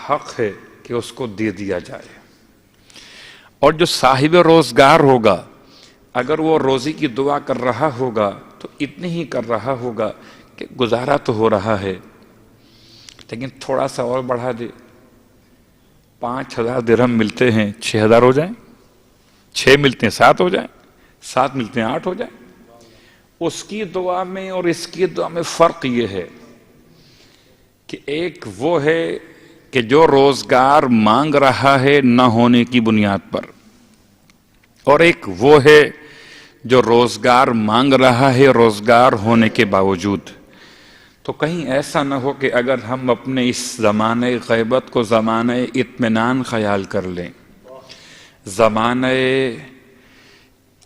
حق ہے کہ اس کو دے دیا جائے. اور جو صاحب روزگار ہوگا اگر وہ روزی کی دعا کر رہا ہوگا تو اتنی ہی کر رہا ہوگا کہ گزارا تو ہو رہا ہے، لیکن تھوڑا سا اور بڑھا دے. 5,000 درہم ملتے ہیں 6,000 ہو جائیں، 6 ملتے ہیں 7 ہو جائیں، 7 ملتے ہیں 8 ہو جائیں. اس کی دعا میں اور اس کی دعا میں فرق یہ ہے کہ ایک وہ ہے کہ جو روزگار مانگ رہا ہے نہ ہونے کی بنیاد پر، اور ایک وہ ہے جو روزگار مانگ رہا ہے روزگار ہونے کے باوجود. تو کہیں ایسا نہ ہو کہ اگر ہم اپنے اس زمانہ غیبت کو زمانہ اطمینان خیال کر لیں، زمانہ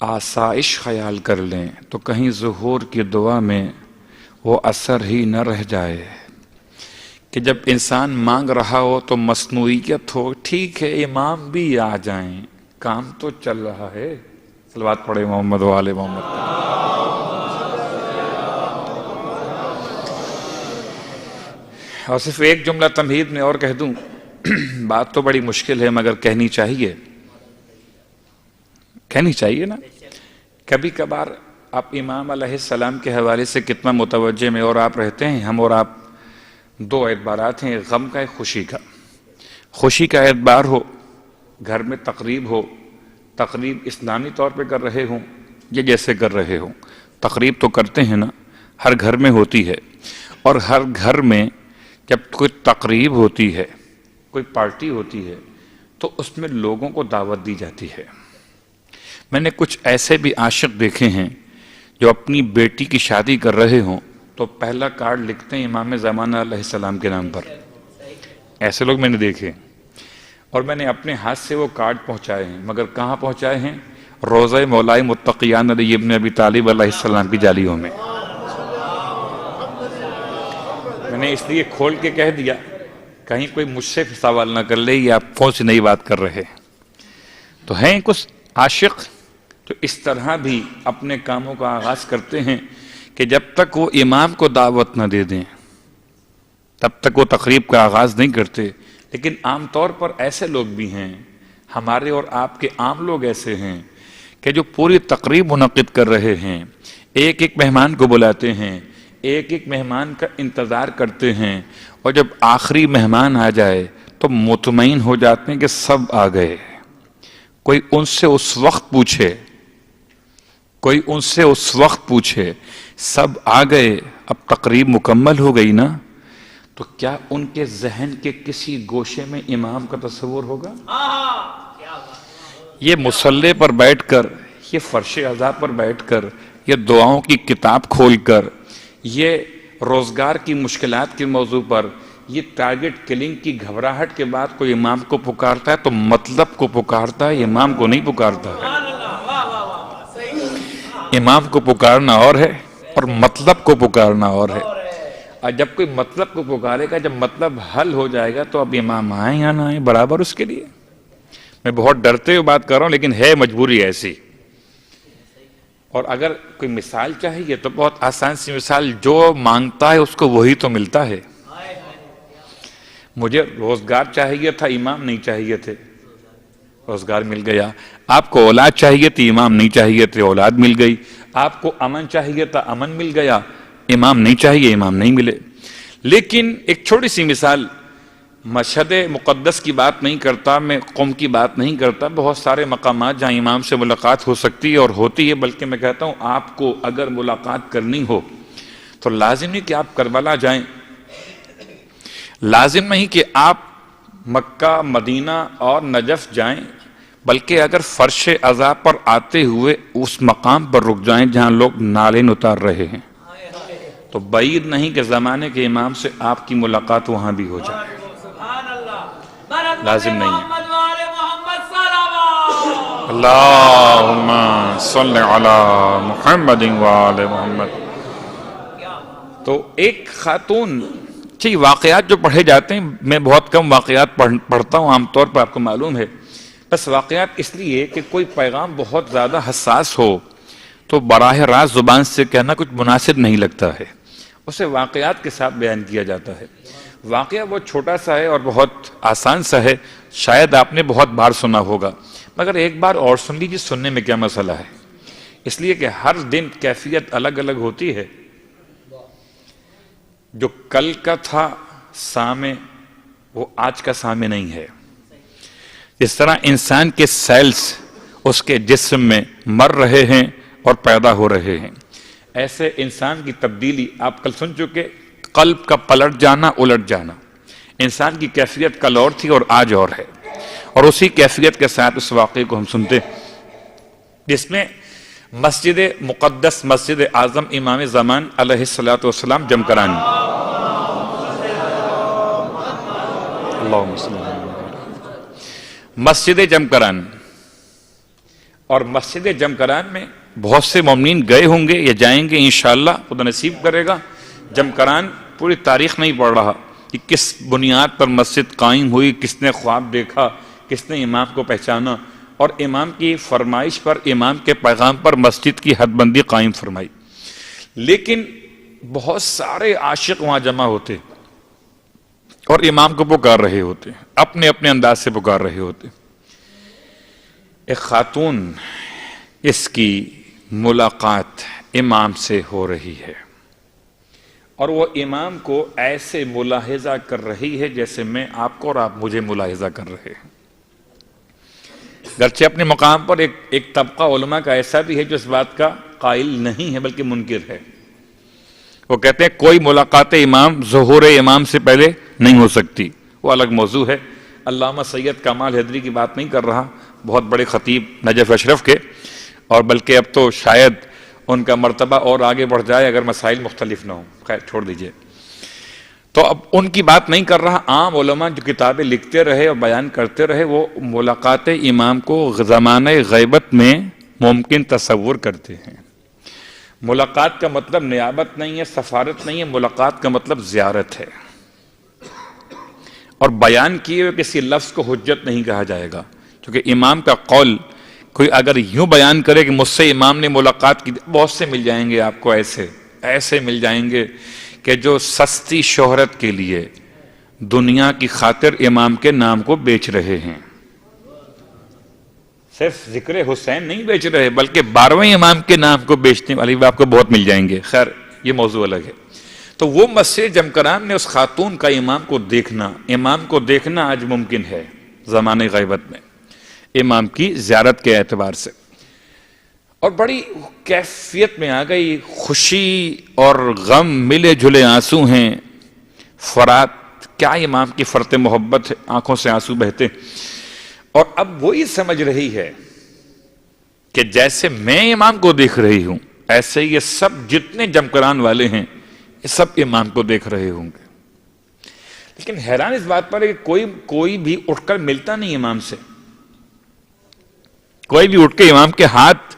آسائش خیال کر لیں، تو کہیں ظہور کی دعا میں وہ اثر ہی نہ رہ جائے کہ جب انسان مانگ رہا ہو تو مصنوعیت ہو. ٹھیک ہے امام بھی آ جائیں، کام تو چل رہا ہے. صلوات پڑھے محمد و آل محمد. اور صرف ایک جملہ تمہید میں اور کہہ دوں، بات تو بڑی مشکل ہے مگر کہنی چاہیے نا. کبھی کبھار آپ امام علیہ السلام کے حوالے سے کتنا متوجہ میں اور آپ رہتے ہیں. ہم اور آپ 2 اعتبارات ہیں، غم کا ایک خوشی کا اعتبار ہو، گھر میں تقریب ہو، تقریب اسلامی طور پہ کر رہے ہوں یا جیسے کر رہے ہوں، تقریب تو کرتے ہیں نا، ہر گھر میں ہوتی ہے. اور ہر گھر میں جب کوئی تقریب ہوتی ہے، کوئی پارٹی ہوتی ہے تو اس میں لوگوں کو دعوت دی جاتی ہے. میں نے کچھ ایسے بھی عاشق دیکھے ہیں جو اپنی بیٹی کی شادی کر رہے ہوں تو پہلا کارڈ لکھتے ہیں امام زمانہ علیہ السلام کے نام پر. ایسے لوگ میں نے دیکھے، اور میں نے اپنے ہاتھ سے وہ کارڈ پہنچائے ہیں. مگر کہاں پہنچائے ہیں؟ روضہ مولائے متقیان علی ابن ابی طالب علیہ السلام کی جالیوں میں. میں نے اس لیے کھول کے کہہ دیا کہیں کوئی مجھ سے سوال نہ کر لے یہ آپ کون سی نئی بات کر رہے. تو ہیں کچھ عاشق تو اس طرح بھی اپنے کاموں کا آغاز کرتے ہیں کہ جب تک وہ امام کو دعوت نہ دے دیں تب تک وہ تقریب کا آغاز نہیں کرتے. لیکن عام طور پر ایسے لوگ بھی ہیں، ہمارے اور آپ کے عام لوگ ایسے ہیں کہ جو پوری تقریب منعقد کر رہے ہیں، ایک ایک مہمان کو بلاتے ہیں، ایک ایک مہمان کا انتظار کرتے ہیں، اور جب آخری مہمان آ جائے تو مطمئن ہو جاتے ہیں کہ سب آ گئے. کوئی ان سے اس وقت پوچھے سب آ گئے، اب تقریب مکمل ہو گئی نا، تو کیا ان کے ذہن کے کسی گوشے میں امام کا تصور ہوگا؟ یہ مصلی پر بیٹھ کر، یہ فرش عزا پر بیٹھ کر، یہ دعاؤں کی کتاب کھول کر، یہ روزگار کی مشکلات کے موضوع پر، یہ ٹارگٹ کلنگ کی گھبراہٹ کے بعد کوئی امام کو پکارتا ہے تو مطلب کو پکارتا ہے، امام کو نہیں پکارتا ہے. امام کو پکارنا اور ہے اور مطلب کو پکارنا اور ہے. اور جب کوئی مطلب کو پکارے گا، جب مطلب حل ہو جائے گا تو اب امام آئیں یا نہ آئیں برابر اس کے لیے. میں بہت ڈرتے ہوئے بات کر رہا ہوں لیکن ہے مجبوری ایسی. اور اگر کوئی مثال چاہیے تو بہت آسان سی مثال، جو مانگتا ہے اس کو وہی تو ملتا ہے. مجھے روزگار چاہیے تھا، امام نہیں چاہیے تھے، روزگار مل گیا. آپ کو اولاد چاہیے تھی، امام نہیں چاہیے تھے، اولاد مل گئی. آپ کو امن چاہیے تھا، امن مل گیا. امام نہیں چاہیے، امام نہیں ملے. لیکن ایک چھوٹی سی مثال، مشہد مقدس کی بات نہیں کرتا میں، قوم کی بات نہیں کرتا، بہت سارے مقامات جہاں امام سے ملاقات ہو سکتی ہے اور ہوتی ہے. بلکہ میں کہتا ہوں آپ کو اگر ملاقات کرنی ہو تو لازم نہیں کہ آپ کربلا جائیں، لازم نہیں کہ آپ مکہ، مدینہ اور نجف جائیں، بلکہ اگر فرش عزا پر آتے ہوئے اس مقام پر رک جائیں جہاں لوگ نالین اتار رہے ہیں تو بعید نہیں کہ زمانے کے امام سے آپ کی ملاقات وہاں بھی ہو جائے. لازم نہیں ہے. اللہم صلی علی محمد وآل محمد. تو ایک خاتون، واقعات جو پڑھے جاتے ہیں، میں بہت کم واقعات پڑھتا ہوں عام طور پر، آپ کو معلوم ہے. بس واقعات اس لیے کہ کوئی پیغام بہت زیادہ حساس ہو تو براہ راست زبان سے کہنا کچھ مناسب نہیں لگتا ہے، اسے واقعات کے ساتھ بیان کیا جاتا ہے. واقعہ بہت چھوٹا سا ہے اور بہت آسان سا ہے، شاید آپ نے بہت بار سنا ہوگا، مگر ایک بار اور سن لیجیے، سننے میں کیا مسئلہ ہے؟ اس لیے کہ ہر دن کیفیت الگ الگ ہوتی ہے۔ جو کل کا تھا سامع وہ آج کا سامع نہیں ہے۔ جس طرح انسان کے سیلز اس کے جسم میں مر رہے ہیں اور پیدا ہو رہے ہیں، ایسے انسان کی تبدیلی آپ کل سن چکے، قلب کا پلٹ جانا، الٹ جانا۔ انسان کی کیفیت کل اور تھی اور آج اور ہے، اور اسی کیفیت کے ساتھ اس واقعے کو ہم سنتے جس میں مسجد مقدس، مسجد اعظم امام زمان علیہ السلام جمکران، مسجد جمکران، اور مسجد جمکران میں بہت سے مومنین گئے ہوں گے یا جائیں گے انشاءاللہ، خدا نصیب کرے گا۔ جمکران پوری تاریخ نہیں پڑھ رہا کہ کس بنیاد پر مسجد قائم ہوئی، کس نے خواب دیکھا، کس نے امام کو پہچانا، اور امام کی فرمائش پر، امام کے پیغام پر مسجد کی حد بندی قائم فرمائی۔ لیکن بہت سارے عاشق وہاں جمع ہوتے اور امام کو پکار رہے ہوتے، اپنے اپنے انداز سے پکار رہے ہوتے۔ ایک خاتون، اس کی ملاقات امام سے ہو رہی ہے، اور وہ امام کو ایسے ملاحظہ کر رہی ہے جیسے میں آپ کو اور آپ مجھے ملاحظہ کر رہے ہیں۔ گرچہ اپنے مقام پر ایک طبقہ علماء کا ایسا بھی ہے جو اس بات کا قائل نہیں ہے بلکہ منکر ہے۔ وہ کہتے ہیں کوئی ملاقات امام ظہور امام سے پہلے نہیں ہو سکتی، وہ الگ موضوع ہے۔ علامہ سید کمال حیدری کی بات نہیں کر رہا، بہت بڑے خطیب نجف اشرف کے، اور بلکہ اب تو شاید ان کا مرتبہ اور آگے بڑھ جائے اگر مسائل مختلف نہ ہوں، خیر چھوڑ دیجئے۔ تو اب ان کی بات نہیں کر رہا، عام علماء جو کتابیں لکھتے رہے اور بیان کرتے رہے، وہ ملاقات امام کو زمانہ غیبت میں ممکن تصور کرتے ہیں۔ ملاقات کا مطلب نیابت نہیں ہے، سفارت نہیں ہے، ملاقات کا مطلب زیارت ہے، اور بیان کیے ہوئے کسی لفظ کو حجت نہیں کہا جائے گا، کیونکہ امام کا قول کوئی اگر یوں بیان کرے کہ مجھ سے امام نے ملاقات کی، بہت سے مل جائیں گے آپ کو، ایسے مل جائیں گے کہ جو سستی شہرت کے لیے دنیا کی خاطر امام کے نام کو بیچ رہے ہیں۔ صرف ذکر حسین نہیں بیچ رہے بلکہ 12ویں امام کے نام کو بیچنے والی بھی آپ کو بہت مل جائیں گے، خیر یہ موضوع الگ ہے۔ تو وہ مسجد جمکران نے اس خاتون کا امام کو دیکھنا آج ممکن ہے زمانہ غیبت میں، امام کی زیارت کے اعتبار سے، اور بڑی کیفیت میں آ گئی، خوشی اور غم ملے جلے آنسو ہیں۔ فرات کیا امام کی فرط محبت ہے، آنکھوں سے آنسو بہتے، اور اب وہی سمجھ رہی ہے کہ جیسے میں امام کو دیکھ رہی ہوں ایسے یہ سب جتنے جمکران والے ہیں یہ سب امام کو دیکھ رہے ہوں گے۔ لیکن حیران اس بات پر ہے کہ کوئی بھی اٹھ کر ملتا نہیں امام سے، کوئی بھی اٹھ کے امام کے ہاتھ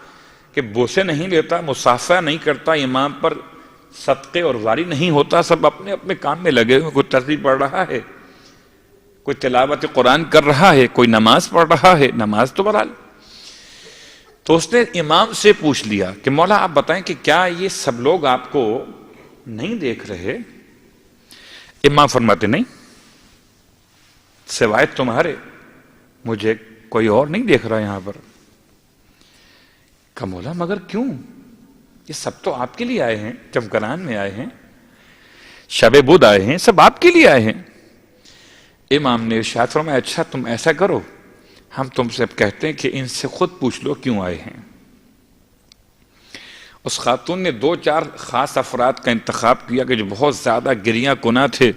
کے بوسے نہیں لیتا، مصافحہ نہیں کرتا، امام پر صدقے اور واری نہیں ہوتا، سب اپنے اپنے کام میں لگے ہوئے، کوئی تسبیح پڑھ رہا ہے، کوئی تلاوت قرآن کر رہا ہے، کوئی نماز پڑھ رہا ہے، نماز تو بہرحال۔ تو اس نے امام سے پوچھ لیا کہ مولا آپ بتائیں کہ کیا یہ سب لوگ آپ کو نہیں دیکھ رہے؟ امام فرماتے نہیں، سوائے تمہارے مجھے کوئی اور نہیں دیکھ رہا یہاں پر۔ کہا مولا مگر کیوں؟ یہ سب تو آپ کے لیے آئے ہیں، جمکران میں آئے ہیں، شب بدھ آئے ہیں، سب آپ کے لیے آئے ہیں۔ امام نے ارشاد فرمایا اچھا تم ایسا کرو، ہم تم سے اب کہتے ہیں کہ ان سے خود پوچھ لو کیوں آئے ہیں۔ اس خاتون نے 2-4 خاص افراد کا انتخاب کیا کہ جو بہت زیادہ گریاں کناں تھے،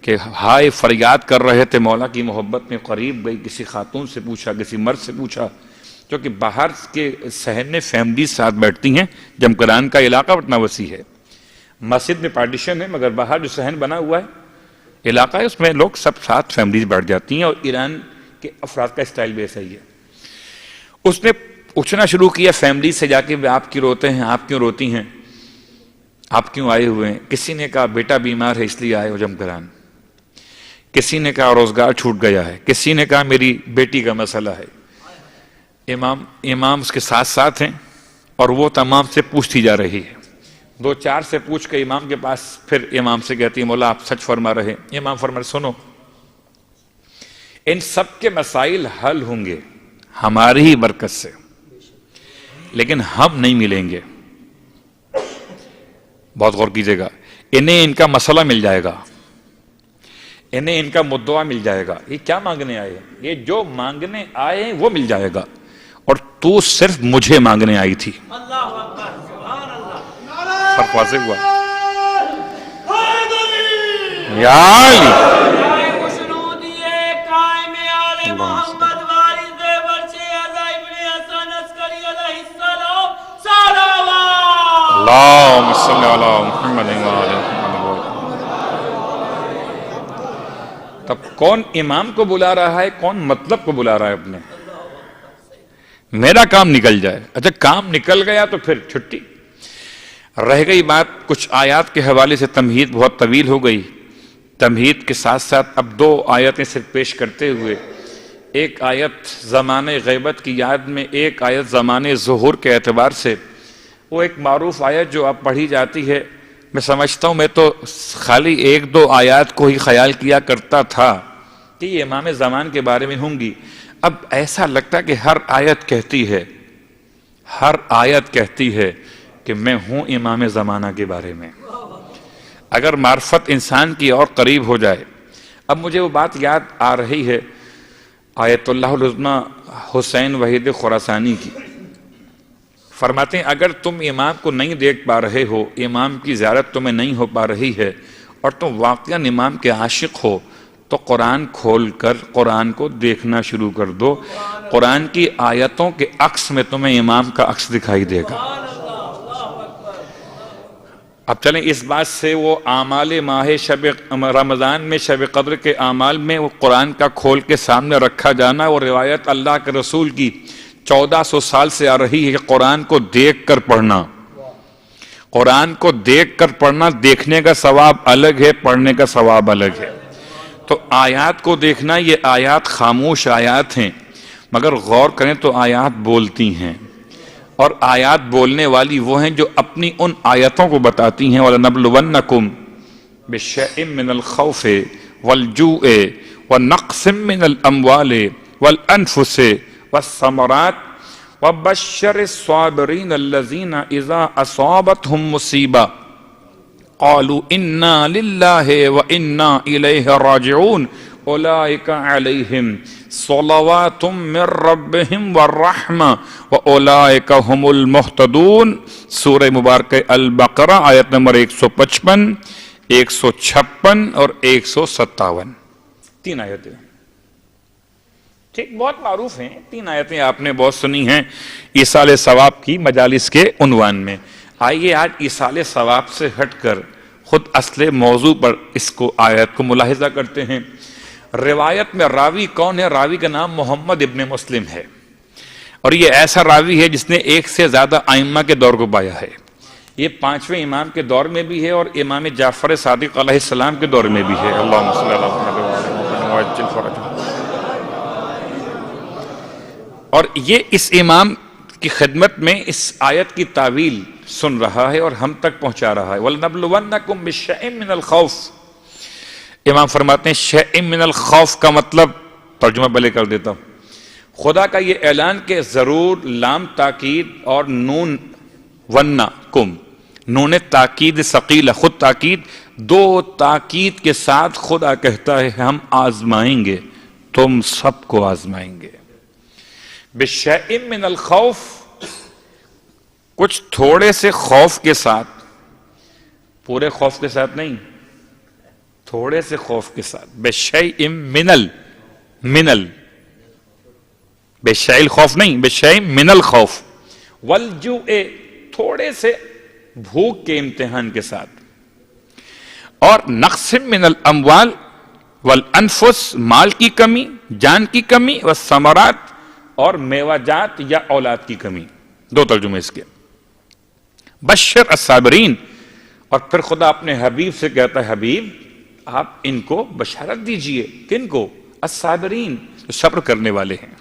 کہ ہائے فریاد کر رہے تھے، مولا کی محبت میں قریب گئی، کسی خاتون سے پوچھا، کسی مرد سے پوچھا، جو کہ باہر کے صحن میں فیملی ساتھ بیٹھتی ہیں۔ جمکران کا علاقہ اتنا وسیع ہے، مسجد میں پارٹیشن ہے مگر باہر جو صحن بنا ہوا ہے علاقہ ہے، اس میں لوگ سب ساتھ فیملیز بیٹھ جاتی ہیں، اور ایران کے افراد کا اسٹائل بھی ایسا ہی ہے۔ اس نے پوچھنا شروع کیا فیملی سے جا کے آپ کیوں روتے ہیں، آپ کیوں روتی ہیں، آپ کیوں آئے ہوئے ہیں؟ کسی نے کہا بیٹا بیمار ہے اس لیے آئے ہو جمکران، کسی نے کہا روزگار چھوٹ گیا ہے، کسی نے کہا میری بیٹی کا مسئلہ ہے۔ امام اس کے ساتھ ساتھ ہیں اور وہ تمام سے پوچھتی جا رہی ہے، دو چار سے پوچھ کے امام کے پاس پھر امام سے کہتی ہے مولا آپ سچ فرما رہے. امام فرما رہے سنو ان سب کے مسائل حل ہوں گے ہماری ہی برکت سے، لیکن ہم نہیں ملیں گے. بہت غور کیجئے گا، انہیں ان کا مسئلہ مل جائے گا، انہیں ان کا مدعا مل جائے گا. یہ کیا مانگنے آئے ہیں؟ یہ جو مانگنے آئے ہیں وہ مل جائے گا، اور تو صرف مجھے مانگنے آئی تھی. فرق واضح ہوا؟ یا علی اللہم صلی علی محمد وآل محمد. تب کون امام کو بلا رہا ہے، کون مطلب کو بلا رہا ہے اپنے؟ میرا کام نکل جائے. اچھا کام نکل گیا تو پھر چھٹی. رہ گئی بات کچھ آیات کے حوالے سے، تمہید بہت طویل ہو گئی. تمہید کے ساتھ ساتھ اب دو آیتیں صرف پیش کرتے ہوئے، ایک آیت زمانے غیبت کی یاد میں، ایک آیت زمانے ظہور کے اعتبار سے. وہ ایک معروف آیت جو اب پڑھی جاتی ہے، میں سمجھتا ہوں میں تو خالی ایک دو آیات کو ہی خیال کیا کرتا تھا کہ یہ امام زمان کے بارے میں ہوں گی. اب ایسا لگتا کہ ہر آیت کہتی ہے کہ میں ہوں امام زمانہ کے بارے میں. اگر معرفت انسان کی اور قریب ہو جائے. اب مجھے وہ بات یاد آ رہی ہے آیت اللہ العظمیٰ حسین وحید خراسانی کی. فرماتے ہیں اگر تم امام کو نہیں دیکھ پا رہے ہو، امام کی زیارت تمہیں نہیں ہو پا رہی ہے، اور تم واقعاً امام کے عاشق ہو، تو قرآن کھول کر قرآن کو دیکھنا شروع کر دو. قرآن کی آیتوں کے عکس میں تمہیں امام کا عکس دکھائی دے گا. اب چلیں اس بات سے وہ اعمال ماہ شب رمضان میں شب قدر کے اعمال میں وہ قرآن کا کھول کے سامنے رکھا جانا، وہ روایت اللہ کے رسول کی 1400 سال سے آ رہی ہے کہ قرآن کو دیکھ کر پڑھنا. قرآن کو دیکھ کر پڑھنا، دیکھنے کا ثواب الگ ہے، پڑھنے کا ثواب الگ ہے. تو آیات کو دیکھنا، یہ آیات خاموش آیات ہیں، مگر غور کریں تو آیات بولتی ہیں، اور آیات بولنے والی وہ ہیں جو اپنی ان آیتوں کو بتاتی ہیں. وَلَنَبْلُوَنَّكُمْ بِشَيْءٍ مِّنَ الْخَوْفِ وَالْجُوعِ وَنَقْصٍ مِّنَ الْأَمْوَالِ وَالْأَنفُسِ وَالثَّمَرَاتِ وَبَشِّرِ الصَّابِرِينَ الَّذِينَ إِذَا أَصَابَتْهُمْ مُصِيبَةٌ قالوا انا للہ وانا الیہ راجعون اولئک علیہم صلوات من ربہم والرحمہ واولئک هم المہتدون. سورہ مبارکہ البقرہ آیت نمبر 155، 156 اور 157. 3 آیتیں ٹھیک بہت معروف ہیں. 3 آیتیں آپ نے بہت سنی ہیں ایصال ثواب کی مجالس کے عنوان میں. آئیے آج ایصال ثواب سے ہٹ کر خود اصل موضوع پر اس کو آیت کو ملاحظہ کرتے ہیں. روایت میں راوی کون ہے؟ راوی کا نام محمد ابن مسلم ہے، اور یہ ایسا راوی ہے جس نے ایک سے زیادہ ائمہ کے دور کو پایا ہے. یہ 5ویں امام کے دور میں بھی ہے اور امام جعفر صادق علیہ السلام کے دور میں بھی ہے. اللہم صلی علی محمد وعجل فرجہ. اور یہ اس امام کی خدمت میں اس آیت کی تعویل سن رہا ہے اور ہم تک پہنچا رہا ہے. وَلْنَبْلُوَنَّكُمْ بِشَيْءٍ مِّنَ الْخَوْفِ. امام فرماتے ہیں شَيْءٍ مِّنَ الْخَوْفِ کا مطلب ترجمہ پہلے کر دیتا ہوں. خدا کا یہ اعلان کہ ضرور لام تاکید اور نون وَنَّكُمْ، نون تاکید ثقیلہ، خود تاکید، 2 تاکید کے ساتھ خدا کہتا ہے ہم آزمائیں گے، تم سب کو آزمائیں گے. بِشَيْءٍ مِّنَ الْخَوْفِ، کچھ تھوڑے سے خوف کے ساتھ، پورے خوف کے ساتھ نہیں، تھوڑے سے خوف کے ساتھ. بِشَيْءٍ مِّنَ بِشَيْءِ الخوف نہیں، بِشَيْءٍ مِّنَ الْخَوْفِ. وَالْجُوعِ، تھوڑے سے بھوک کے امتحان کے ساتھ. اور نَقْصٍ مِّنَ الْأَمْوَالِ وَالْأَنفُسِ، مال کی کمی، جان کی کمی، وَالثَّمَرَاتِ، اور میوہ جات یا اولاد کی کمی. 2 ترجمے اس کے. بشر الصابرین، اور پھر خدا اپنے حبیب سے کہتا ہے حبیب آپ ان کو بشارت دیجئے. کن کو؟ الصابرین، جو صبر کرنے والے ہیں.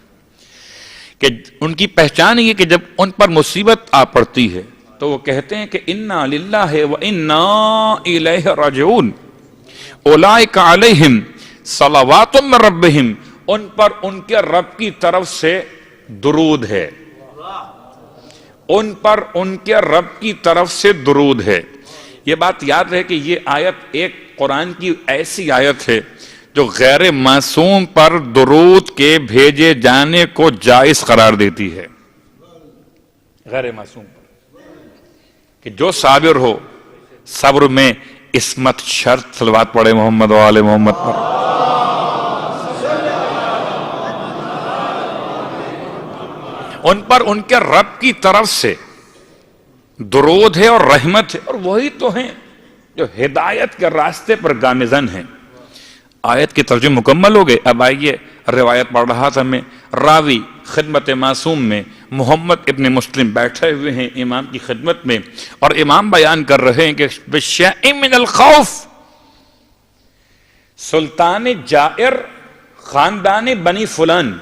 کہ ان کی پہچان یہ کہ جب ان پر مصیبت آ پڑتی ہے تو وہ کہتے ہیں کہ انا للہ و انا الیہ راجعون اولئک علیہم صلوات من ربہم، ان پر ان کے رب کی طرف سے درود ہے، ان پر ان کے رب کی طرف سے درود ہے۔ یہ بات یاد رہے کہ یہ آیت ایک قرآن کی ایسی آیت ہے جو غیر معصوم پر درود کے بھیجے جانے کو جائز قرار دیتی ہے، غیر معصوم پر، کہ جو صابر ہو صبر میں عصمت شرط، صلوات پڑھے محمد و آل محمد پر۔ ان پر ان کے رب کی طرف سے درود ہے اور رحمت ہے، اور وہی تو ہیں جو ہدایت کے راستے پر گامزن ہیں۔ آیت کے ترجمے مکمل ہو گئے۔ اب آئیے، روایت پڑھ رہا تھا میں، راوی خدمت معصوم میں محمد ابن مسلم بیٹھے ہوئے ہیں امام کی خدمت میں، اور امام بیان کر رہے ہیں کہ بِشَيْءٍ مِّنَ الْخَوْفِ، سلطان جائر خاندان بنی فلان،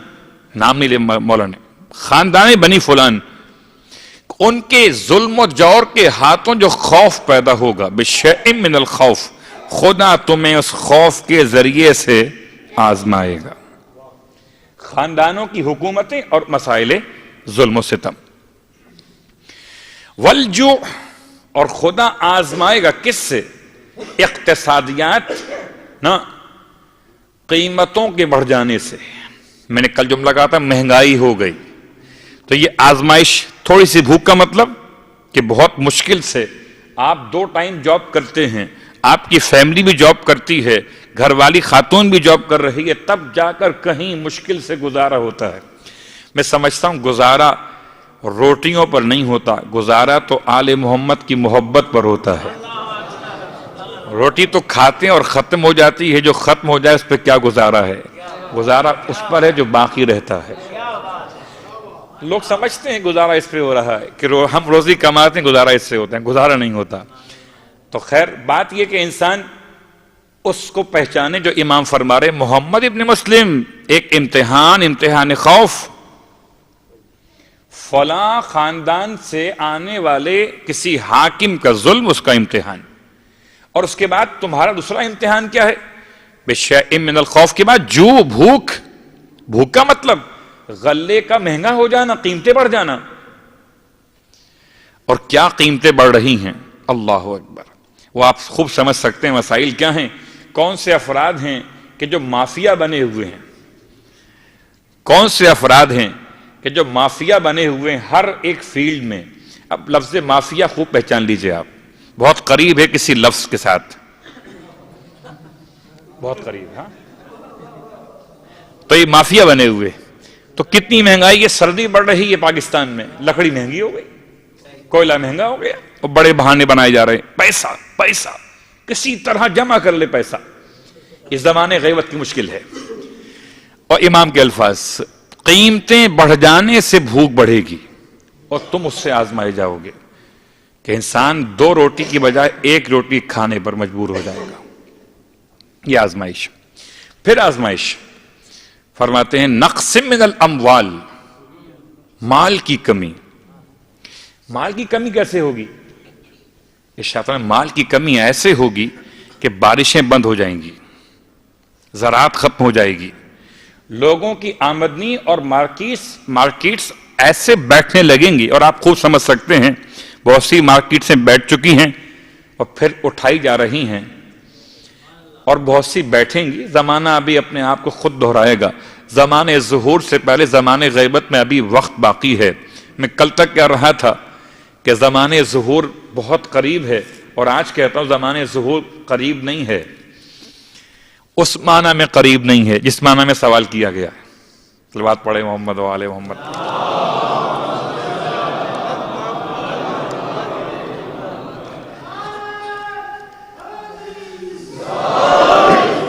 نام نہیں لے مولا نے، خاندان بنی فلان، ان کے ظلم و جور کے ہاتھوں جو خوف پیدا ہوگا، بِشَيْءٍ مِّنَ الْخَوْفِ، خدا تمہیں اس خوف کے ذریعے سے آزمائے گا۔ خاندانوں کی حکومتیں اور مسائل ظلم و ستم، والجوع، اور خدا آزمائے گا کس سے؟ اقتصادیات، نا، قیمتوں کے بڑھ جانے سے۔ میں نے کل جملہ کہا تھا مہنگائی ہو گئی، تو یہ آزمائش، تھوڑی سی بھوک کا مطلب کہ بہت مشکل سے آپ 2 ٹائم جاب کرتے ہیں، آپ کی فیملی بھی جاب کرتی ہے، گھر والی خاتون بھی جاب کر رہی ہے، تب جا کر کہیں مشکل سے گزارا ہوتا ہے۔ میں سمجھتا ہوں گزارا روٹیوں پر نہیں ہوتا، گزارا تو آل محمد کی محبت پر ہوتا ہے۔ روٹی تو کھاتے ہیں اور ختم ہو جاتی ہے، جو ختم ہو جائے اس پہ کیا گزارا ہے؟ گزارا اس پر ہے جو باقی رہتا ہے۔ لوگ سمجھتے ہیں گزارا اس پہ ہو رہا ہے کہ ہم روزی کماتے ہیں، گزارا اس سے ہوتا ہے، گزارا نہیں ہوتا۔ تو خیر بات یہ کہ انسان اس کو پہچانے جو امام فرما رہے، محمد ابن مسلم، ایک امتحان خوف، فلاں خاندان سے آنے والے کسی حاکم کا ظلم، اس کا امتحان، اور اس کے بعد تمہارا دوسرا امتحان کیا ہے؟ بِشَيْءٍ مِّنَ الْخَوْفِ کے بعد جو بھوک، بھوک کا مطلب غلے کا مہنگا ہو جانا، قیمتیں بڑھ جانا، اور کیا قیمتیں بڑھ رہی ہیں، اللہ اکبر۔ وہ آپ خوب سمجھ سکتے ہیں مسائل کیا ہیں، کون سے افراد ہیں کہ جو مافیا بنے ہوئے ہیں، کون سے افراد ہیں کہ جو مافیا بنے ہوئے ہیں ہر ایک فیلڈ میں۔ اب لفظ مافیا خوب پہچان لیجئے، آپ بہت قریب ہے کسی لفظ کے ساتھ، بہت قریب، ہاں، تو یہ مافیا بنے ہوئے۔ تو کتنی مہنگائی، یہ سردی بڑھ رہی ہے پاکستان میں، لکڑی مہنگی ہو گئی، کوئلہ مہنگا ہو گیا، اور بڑے بہانے بنائے جا رہے ہیں، پیسہ پیسہ، کسی طرح جمع کر لے پیسہ۔ اس زمانے غیبت کی مشکل ہے۔ اور امام کے الفاظ، قیمتیں بڑھ جانے سے بھوک بڑھے گی اور تم اس سے آزمائے جاؤ گے کہ انسان 2 روٹی کی بجائے 1 روٹی کھانے پر مجبور ہو جائے گا۔ یہ آزمائش۔ پھر آزمائش فرماتے ہیں نقص من الاموال، مال کی کمی۔ مال کی کمی کیسے ہوگی؟ ارشاد میں مال کی کمی ایسے ہوگی کہ بارشیں بند ہو جائیں گی، زراعت ختم ہو جائے گی، لوگوں کی آمدنی اور مارکیٹس ایسے بیٹھنے لگیں گی، اور آپ خوب سمجھ سکتے ہیں بہت سی مارکیٹسیں بیٹھ چکی ہیں اور پھر اٹھائی جا رہی ہیں، اور بہت سی بیٹھیں گی۔ زمانہ ابھی اپنے آپ کو خود دہرائے گا۔ زمانے ظہور سے پہلے زمانے غیبت میں ابھی وقت باقی ہے۔ میں کل تک کہہ رہا تھا کہ زمانے ظہور بہت قریب ہے، اور آج کہتا ہوں زمانے ظہور قریب نہیں ہے، اس معنی میں قریب نہیں ہے جس معنی میں سوال کیا گیا ہے۔ صلوات پڑھے محمد و آل محمد۔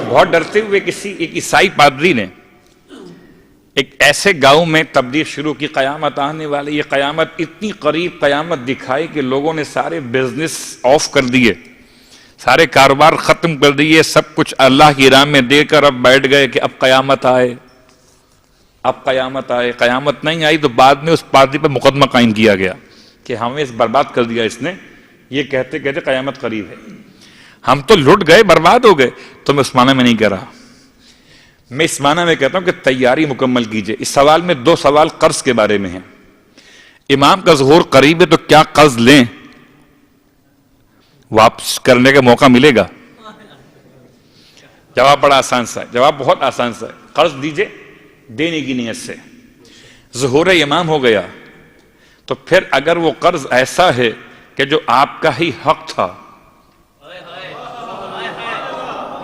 بہت ڈرتے ہوئے ایک عیسائی پادری نے ایک ایسے گاؤں میں تبلیغ شروع کی، قیامت آنے والی، یہ قیامت اتنی قریب قیامت دکھائی کہ لوگوں نے سارے بزنس آف کر دیے، سارے کاروبار ختم کر دیے، سب کچھ اللہ کی راہ میں دے کر اب بیٹھ گئے کہ اب قیامت آئے، اب قیامت آئے۔ قیامت نہیں آئی تو بعد میں اس پادری پر مقدمہ قائم کیا گیا کہ ہمیں اس برباد کر دیا اس نے، یہ کہتے کہتے قیامت قریب ہے، ہم تو لٹ گئے، برباد ہو گئے. تو میں اس معنی میں نہیں کہہ رہا، میں اس معنی میں کہتا ہوں کہ تیاری مکمل کیجئے. اس سوال میں 2 سوال قرض کے بارے میں ہیں. امام کا ظہور قریب ہے تو کیا قرض لیں؟ واپس کرنے کا موقع ملے گا؟ جواب بڑا آسان سا ہے، جواب بہت آسان سا ہے. قرض دیجئے دینے کی نیت سے. ظہور امام ہو گیا تو پھر اگر وہ قرض ایسا ہے کہ جو آپ کا ہی حق تھا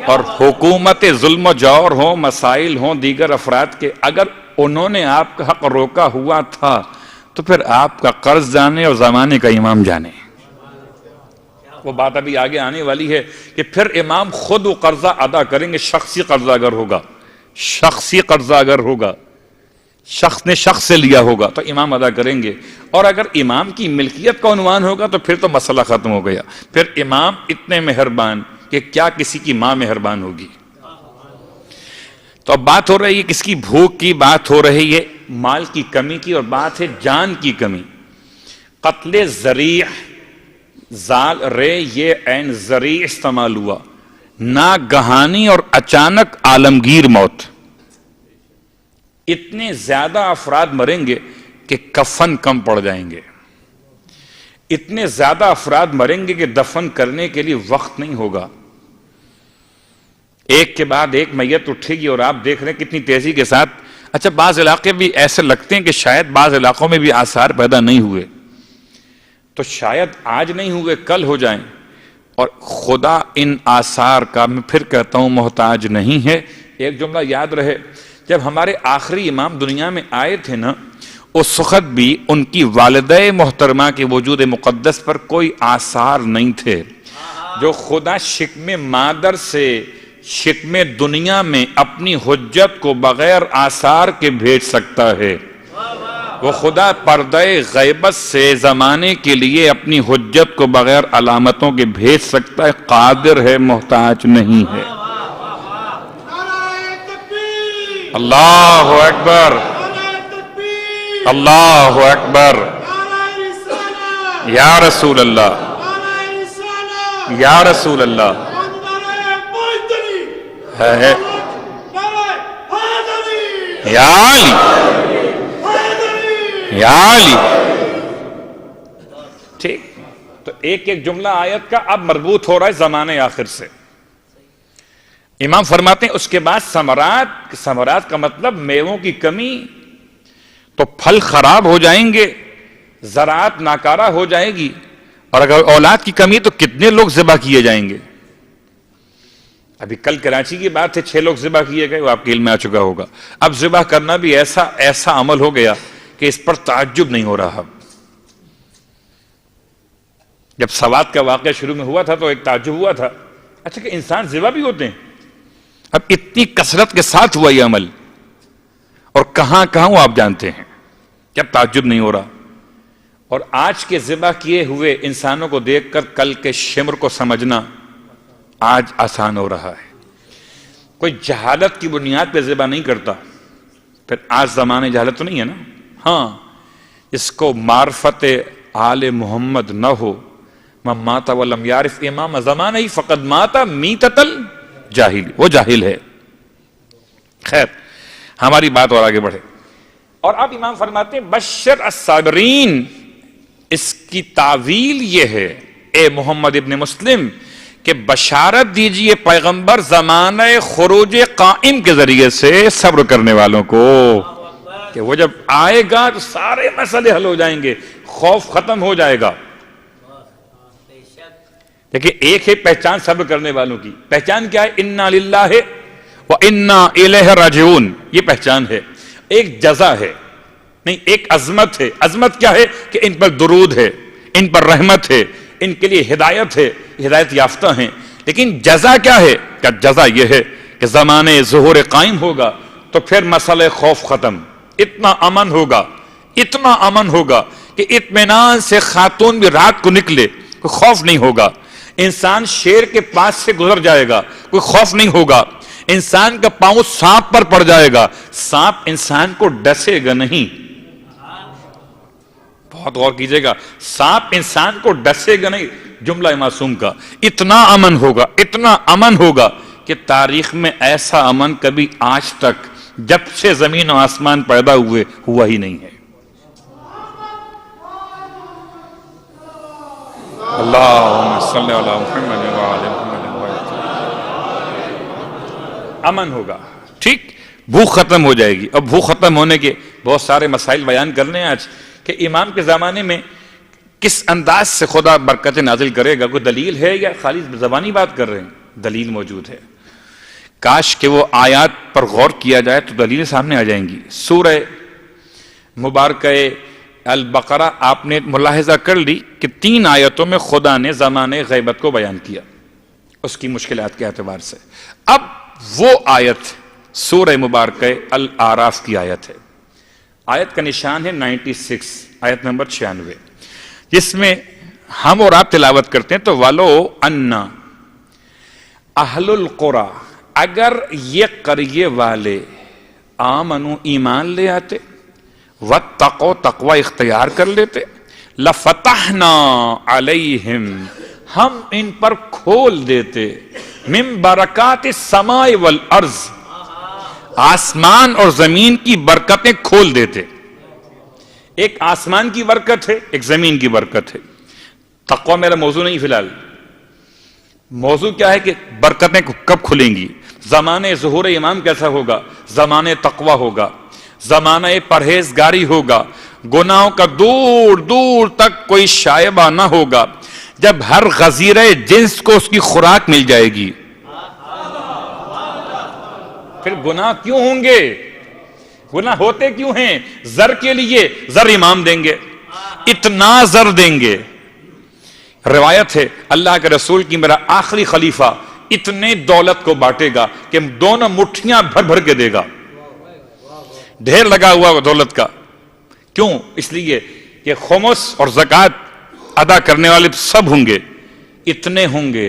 اور حکومت ظلم و جور ہوں، مسائل ہوں دیگر افراد کے، اگر انہوں نے آپ کا حق روکا ہوا تھا تو پھر آپ کا قرض جانے اور زمانے کا امام جانے. وہ بات ابھی آگے آنے والی ہے کہ پھر امام خود وہ قرضہ ادا کریں گے. شخصی قرضہ اگر ہوگا، شخصی قرضہ اگر ہوگا، شخص نے شخص سے لیا ہوگا تو امام ادا کریں گے. اور اگر امام کی ملکیت کا عنوان ہوگا تو پھر تو مسئلہ ختم ہو گیا. پھر امام اتنے مہربان کہ کیا کسی کی ماں مہربان ہوگی. تو اب بات ہو رہی ہے کس کی؟ بھوک کی بات ہو رہی ہے، مال کی کمی کی، اور بات ہے جان کی کمی. قتل ذریع، زال رے یہ عین ذریع استعمال ہوا، ناگہانی اور اچانک عالمگیر موت. اتنے زیادہ افراد مریں گے کہ کفن کم پڑ جائیں گے، اتنے زیادہ افراد مریں گے کہ دفن کرنے کے لیے وقت نہیں ہوگا. ایک کے بعد ایک میت اٹھے گی اور آپ دیکھ رہے ہیں کتنی تیزی کے ساتھ. اچھا بعض علاقے بھی ایسے لگتے ہیں کہ شاید بعض علاقوں میں بھی آثار پیدا نہیں ہوئے، تو شاید آج نہیں ہوئے کل ہو جائیں. اور خدا ان آثار کا میں پھر کہتا ہوں محتاج نہیں ہے. ایک جملہ یاد رہے، جب ہمارے آخری امام دنیا میں آئے تھے نا، اس وقت بھی ان کی والدہ محترمہ کے وجود مقدس پر کوئی آثار نہیں تھے. جو خدا شکم مادر سے شکم دنیا میں اپنی حجت کو بغیر آثار کے بھیج سکتا ہے، وہ خدا پردہ غیبت سے زمانے کے لیے اپنی حجت کو بغیر علامتوں کے بھیج سکتا ہے. قادر ہے، محتاج نہیں ہے. اللہ اکبر، اللہ اکبر، یا رسول اللہ، یا رسول اللہ. ہے یا علی، یا علی. ٹھیک، تو ایک ایک جملہ آیت کا اب مربوط ہو رہا ہے زمانے آخر سے. امام فرماتے ہیں اس کے بعد ثمرات، ثمرات کا مطلب میووں کی کمی، تو پھل خراب ہو جائیں گے، زراعت ناکارہ ہو جائے گی، اور اگر اولاد کی کمی تو کتنے لوگ ذبح کیے جائیں گے. ابھی کل کراچی کی بات ہے، 6 لوگ ذبح کیے گئے، وہ آپ کے علم میں آ چکا ہوگا. اب ذبح کرنا بھی ایسا عمل ہو گیا کہ اس پر تعجب نہیں ہو رہا. جب سوات کا واقعہ شروع میں ہوا تھا تو ایک تعجب ہوا تھا، اچھا کہ انسان ذبح بھی ہوتے ہیں. اب اتنی کثرت کے ساتھ ہوا یہ عمل، اور کہاں کہاں وہ آپ جانتے ہیں کہ اب تعجب نہیں ہو رہا. اور آج کے ذبح کیے ہوئے انسانوں کو دیکھ کر کل کے شمر کو سمجھنا آج آسان ہو رہا ہے. کوئی جہالت کی بنیاد پہ ذبح نہیں کرتا. پھر آج زمانے جہالت تو نہیں ہے نا. ہاں، اس کو معرفت آل محمد نہ ہو، من مات ولم یعرف امام زمانہ ہی فقد مات میتۃ الجاہل، وہ جاہل ہے. خیر، ہماری بات اور آگے بڑھے. اور اب امام فرماتے ہیں بشر الصابرین. اس کی تعویل یہ ہے اے محمد ابن مسلم کہ بشارت دیجئے پیغمبر زمانہ خروج قائم کے ذریعے سے صبر کرنے والوں کو کہ وہ جب آئے گا تو سارے مسئلے حل ہو جائیں گے، خوف ختم ہو جائے گا. دیکھیں ایک ہے پہچان صبر کرنے والوں کی. پہچان کیا ہے؟ انا للہ و انا الیہ راجعون، یہ پہچان ہے. ایک جزا ہے، نہیں ایک عظمت ہے. عظمت کیا ہے؟ کہ ان پر درود ہے، ان پر رحمت ہے، ان کے لیے ہدایت ہے، ہدایت یافتہ ہیں. لیکن جزا کیا ہے؟ کہ جزا یہ ہے کہ زمانے ظہور قائم ہوگا تو پھر مسئلہ خوف ختم. اتنا امن ہوگا، اتنا امن ہوگا کہ اطمینان سے خاتون بھی رات کو نکلے، کوئی خوف نہیں ہوگا. انسان شیر کے پاس سے گزر جائے گا، کوئی خوف نہیں ہوگا. انسان کا پاؤں سانپ پر پڑ جائے گا، سانپ انسان کو ڈسے گا نہیں. بہت غور کیجئے گا، سانپ انسان کو ڈسے گا نہیں، جملہ معصوم کا اتنا امن ہوگا کہ تاریخ میں ایسا امن کبھی آج تک جب سے زمین و آسمان پیدا ہوئے ہوا ہی نہیں ہے۔ اللہم صلی علی محمد وعلی محمد، امن ہوگا، ٹھیک، بھوک ختم ہو جائے گی۔ اب بھوک ختم ہونے کے بہت سارے مسائل بیان کرنے ہیں آج، کہ امام کے زمانے میں کس انداز سے خدا برکتیں نازل کرے گا، کوئی دلیل ہے یا خالی زبانی بات کر رہے ہیں؟ دلیل موجود ہے، کاش کہ وہ آیات پر غور کیا جائے تو دلیلیں سامنے آ جائیں گی۔ سورہ مبارکہ البقرہ آپ نے ملاحظہ کر لی کہ 3 آیتوں میں خدا نے زمانے غیبت کو بیان کیا، اس کی مشکلات کے اعتبار سے۔ اب وہ آیت سورہ مبارکہ الاعراف کی آیت ہے، آیت کا نشان ہے 96، آیت نمبر 96، جس میں ہم اور آپ تلاوت کرتے ہیں تو وَلَوْ أَنَّ أَهْلُ الْقُرَىٰ، اگر یہ قریے والے آمنو ایمان لے آتے، واتقوا تقوی اختیار کر لیتے، لفتحنا علیہم، ہم ان پر کھول دیتے، من برکات السماء والارض، آسمان اور زمین کی برکتیں کھول دیتے۔ ایک آسمان کی برکت ہے، ایک زمین کی برکت ہے۔ تقوی میرا موضوع نہیں فی الحال، موضوع کیا ہے کہ برکتیں کب کھلیں گی، زمانے ظہور امام کیسا ہوگا، زمانے تقوی ہوگا، زمانہ پرہیزگاری ہوگا، گناہوں کا دور دور تک کوئی شائبہ نہ ہوگا، جب ہر غزیرہ جنس کو اس کی خوراک مل جائے گی۔ پھر گناہ کیوں ہوں گے، گناہ ہوتے کیوں ہیں؟ زر کے لیے، زر امام دیں گے، اتنا زر دیں گے۔ روایت ہے اللہ کے رسول کی میرا آخری خلیفہ اتنے دولت کو بانٹے گا کہ دونوں مٹھیاں بھر بھر کے دے گا، ڈھیر لگا ہوا دولت کا۔ کیوں؟ اس لیے کہ خمس اور زکوٰۃ ادا کرنے والے سب ہوں گے، اتنے ہوں گے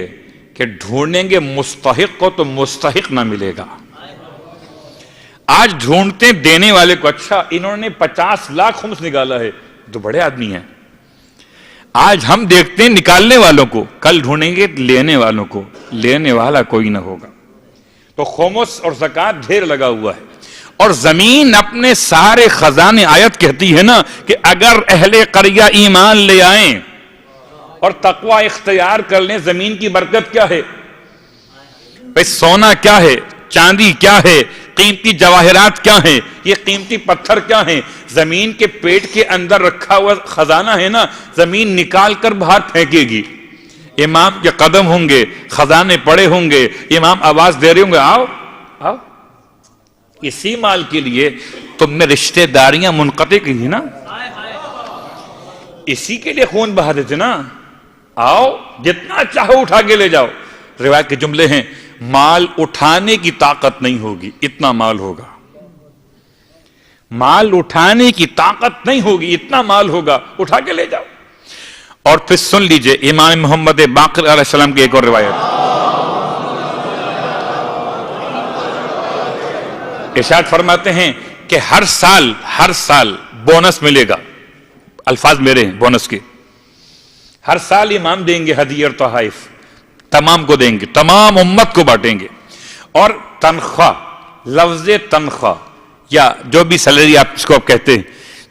کہ ڈھونڈیں گے مستحق کو تو مستحق نہ ملے گا۔ آج ڈھونڈتے دینے والے کو، اچھا انہوں نے 50 لاکھ خمس نکالا ہے تو بڑے آدمی ہیں، آج ہم دیکھتے ہیں نکالنے والوں کو، کل ڈھونڈیں گے لینے والوں کو، لینے والا کوئی نہ ہوگا۔ تو خمس اور زکوٰۃ ڈھیر لگا ہوا ہے، اور زمین اپنے سارے خزانے، آیت کہتی ہے نا کہ اگر اہل قریہ ایمان لے آئیں اور تقوی اختیار کر لیں، زمین کی برکت کیا ہے بھئی؟ سونا کیا ہے، چاندی کیا ہے، قیمتی جواہرات کیا ہیں، یہ قیمتی پتھر کیا ہیں، زمین کے پیٹ کے اندر رکھا ہوا خزانہ ہے نا، زمین نکال کر باہر پھینکے گی۔ امام کے قدم ہوں گے، خزانے پڑے ہوں گے، امام آواز دے رہے ہوں گے، آؤ آؤ۔ اسی مال کے لیے تم نے رشتہ داریاں منقطع کی نا، اسی کے لیے خون بہا دیتے نا، آؤ جتنا چاہو اٹھا کے لے جاؤ۔ روایت کے جملے ہیں، مال اٹھانے کی طاقت نہیں ہوگی، اتنا مال ہوگا، مال اٹھانے کی طاقت نہیں ہوگی، اتنا مال ہوگا، اٹھا کے لے جاؤ۔ اور پھر سن لیجئے امام محمد باقر علیہ السلام کی ایک اور روایت، ارشاد فرماتے ہیں کہ ہر سال بونس ملے گا، الفاظ میرے ہیں بونس کے، ہر سال امام دیں گے ہدیہ اور تحائف، تمام کو دیں گے، تمام امت کو بانٹیں گے، اور تنخواہ، لفظ تنخواہ یا جو بھی سیلری آپ اس کو آپ کہتے ہیں،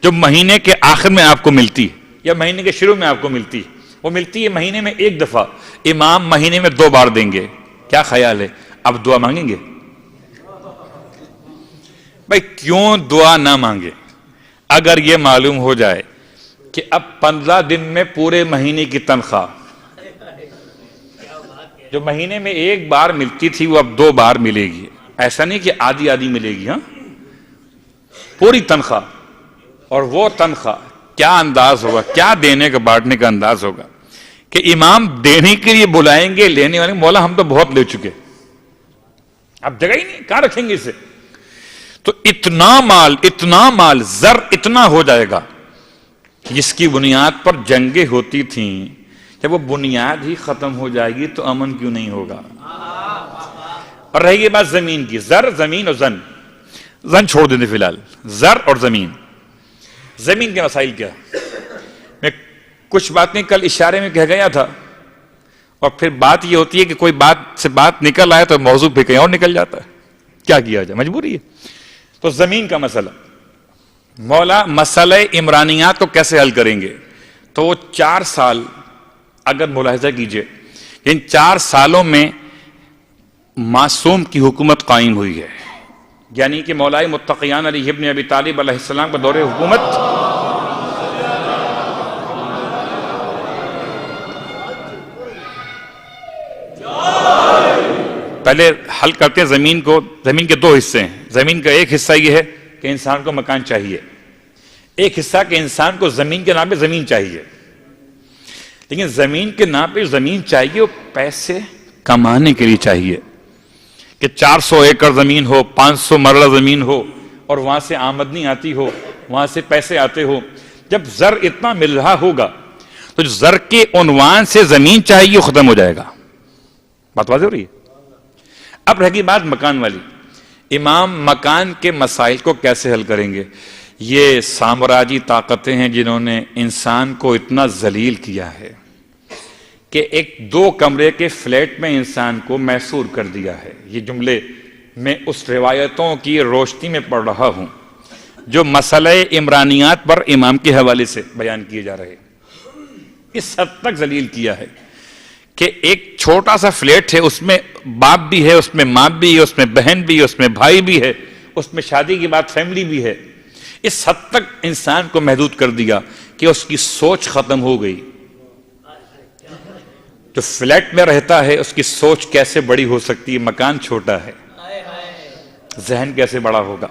جو مہینے کے آخر میں آپ کو ملتی ہے یا مہینے کے شروع میں آپ کو ملتی ہے، وہ ملتی ہے مہینے میں ایک دفعہ، امام مہینے میں 2 بار دیں گے۔ کیا خیال ہے، اب دعا مانگیں گے؟ بھائی کیوں دعا نہ مانگے؟ اگر یہ معلوم ہو جائے کہ اب 15 دن میں پورے مہینے کی تنخواہ جو مہینے میں 1 بار ملتی تھی وہ اب 2 بار ملے گی، ایسا نہیں کہ آدھی آدھی ملے گی، ہاں پوری تنخواہ۔ اور وہ تنخواہ کیا انداز ہوگا، کیا دینے کا بانٹنے کا انداز ہوگا کہ امام دینے کے لیے بلائیں گے، لینے والے مولا ہم تو بہت لے چکے، اب جگہ ہی نہیں، کہاں رکھیں گے اسے؟ تو اتنا مال زر اتنا ہو جائے گا جس کی بنیاد پر جنگیں ہوتی تھیں، جب وہ بنیاد ہی ختم ہو جائے گی تو امن کیوں نہیں ہوگا؟ اور رہی یہ بات زمین کی، زر، زمین اور زن چھوڑ دیتے فی الحال، زر اور زمین کے مسائل کیا؟ کچھ باتیں کل اشارے میں کہہ گیا تھا، اور پھر بات یہ ہوتی ہے کہ کوئی بات سے بات نکل آئے تو موضوع پہ کہیں اور نکل جاتا ہے، کیا کیا جائے، مجبوری ہے۔ تو زمین کا مسئلہ، مولا مسئلہ عمرانیات کو کیسے حل کریں گے؟ تو وہ 4 سال اگر ملاحظہ کیجئے، ان 4 سالوں میں معصوم کی حکومت قائم ہوئی ہے، یعنی کہ مولا متقیان علی ابن ابی طالب علیہ السلام کا دور حکومت پہلے حل کرتے ہیں زمین کو۔ زمین کے 2 حصے ہیں۔ زمین کا ایک حصہ یہ ہے کہ انسان کو مکان چاہیے، ایک حصہ کہ انسان کو زمین کے نام پہ زمین چاہیے، لیکن زمین کے نام پہ زمین چاہیے وہ پیسے کمانے کے لیے چاہیے، کہ 400 ایکڑ زمین ہو، 500 مرلہ زمین ہو، اور وہاں سے آمدنی آتی ہو، وہاں سے پیسے آتے ہو۔ جب زر اتنا مل رہا ہوگا تو جو زر کے عنوان سے زمین چاہیے وہ ختم ہو جائے گا۔ بات واضح ہو رہی ہے؟ اب رہ گئی بات مکان والی۔ امام مکان کے مسائل کو کیسے حل کریں گے؟ یہ سامراجی طاقتیں ہیں جنہوں نے انسان کو اتنا ذلیل کیا ہے کہ ایک 2 کمرے کے فلیٹ میں انسان کو محصور کر دیا ہے۔ یہ جملے میں اس روایتوں کی روشنی میں پڑھ رہا ہوں جو مسئلہ عمرانیات پر امام کے حوالے سے بیان کیے جا رہے، اس حد تک ذلیل کیا ہے کہ ایک چھوٹا سا فلیٹ ہے، اس میں باپ بھی ہے، اس میں ماں بھی ہے، اس میں بہن بھی ہے، اس میں بھائی بھی ہے، اس میں شادی کی بات فیملی بھی ہے۔ اس حد تک انسان کو محدود کر دیا کہ اس کی سوچ ختم ہو گئی۔ جو فلیٹ میں رہتا ہے اس کی سوچ کیسے بڑی ہو سکتی ہے؟ مکان چھوٹا ہے، ذہن کیسے بڑا ہوگا؟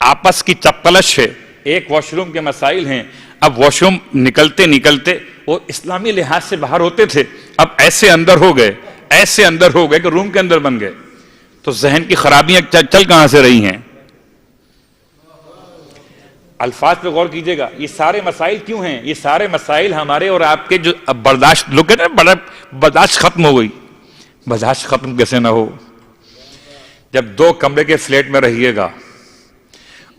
آپس کی چپلش ہے، ایک واش روم کے مسائل ہیں۔ اب واش روم نکلتے نکلتے وہ اسلامی لحاظ سے باہر ہوتے تھے، اب ایسے اندر ہو گئے، ایسے اندر ہو گئے کہ روم کے اندر بن گئے۔ تو ذہن کی خرابیاں چل کہاں سے رہی ہیں؟ الفاظ پہ غور کیجئے گا، یہ سارے مسائل کیوں ہیں؟ یہ سارے مسائل ہمارے اور آپ کے جو برداشت، لوگ کہتے ہیں بڑا برداشت ختم ہو گئی۔ برداشت ختم کیسے نہ ہو؟ جب 2 کمرے کے فلیٹ میں رہیے گا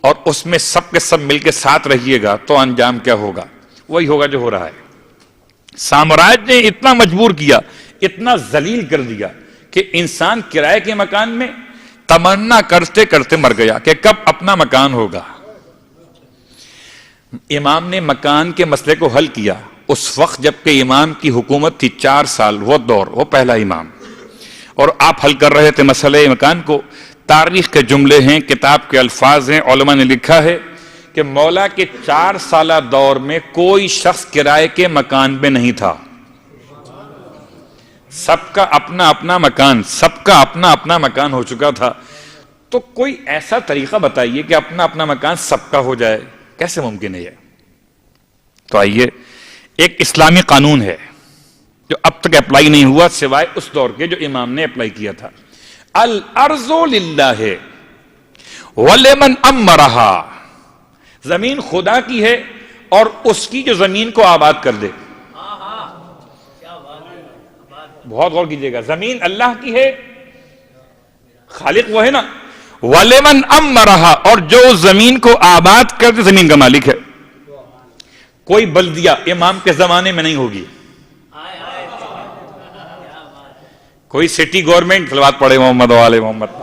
اور اس میں سب کے سب مل کے ساتھ رہیے گا تو انجام کیا ہوگا؟ وہی ہوگا جو ہو رہا ہے۔ سامراج نے اتنا مجبور کیا، اتنا ذلیل کر دیا کہ انسان کرائے کے مکان میں تمنا کرتے کرتے مر گیا کہ کب اپنا مکان ہوگا۔ امام نے مکان کے مسئلے کو حل کیا اس وقت جبکہ امام کی حکومت تھی 4 سال، وہ دور، وہ پہلا امام، اور آپ حل کر رہے تھے مسئلہ مکان کو۔ تاریخ کے جملے ہیں، کتاب کے الفاظ ہیں، علماء نے لکھا ہے کہ مولا کے 4 سالہ دور میں کوئی شخص کرائے کے مکان میں نہیں تھا، سب کا اپنا اپنا مکان، سب کا اپنا اپنا مکان ہو چکا تھا۔ تو کوئی ایسا طریقہ بتائیے کہ اپنا اپنا مکان سب کا ہو جائے، کیسے ممکن ہے یہ؟ تو آئیے، ایک اسلامی قانون ہے جو اب تک اپلائی نہیں ہوا سوائے اس دور کے جو امام نے اپلائی کیا تھا۔ الارض للہ ولمن امرہا، زمین خدا کی ہے اور اس کی جو زمین کو آباد کر دے۔ بہت غور کیجئے گا، زمین اللہ کی ہے، خالق وہ ہے نا، وَلِمَنْ أَمَّرَهَا، اور جو زمین کو آباد کرتے زمین کا مالک ہے۔ کوئی بلدیہ امام کے زمانے میں نہیں ہوگی، کوئی سٹی گورنمنٹ، صلوات پڑھے محمد والے محمد۔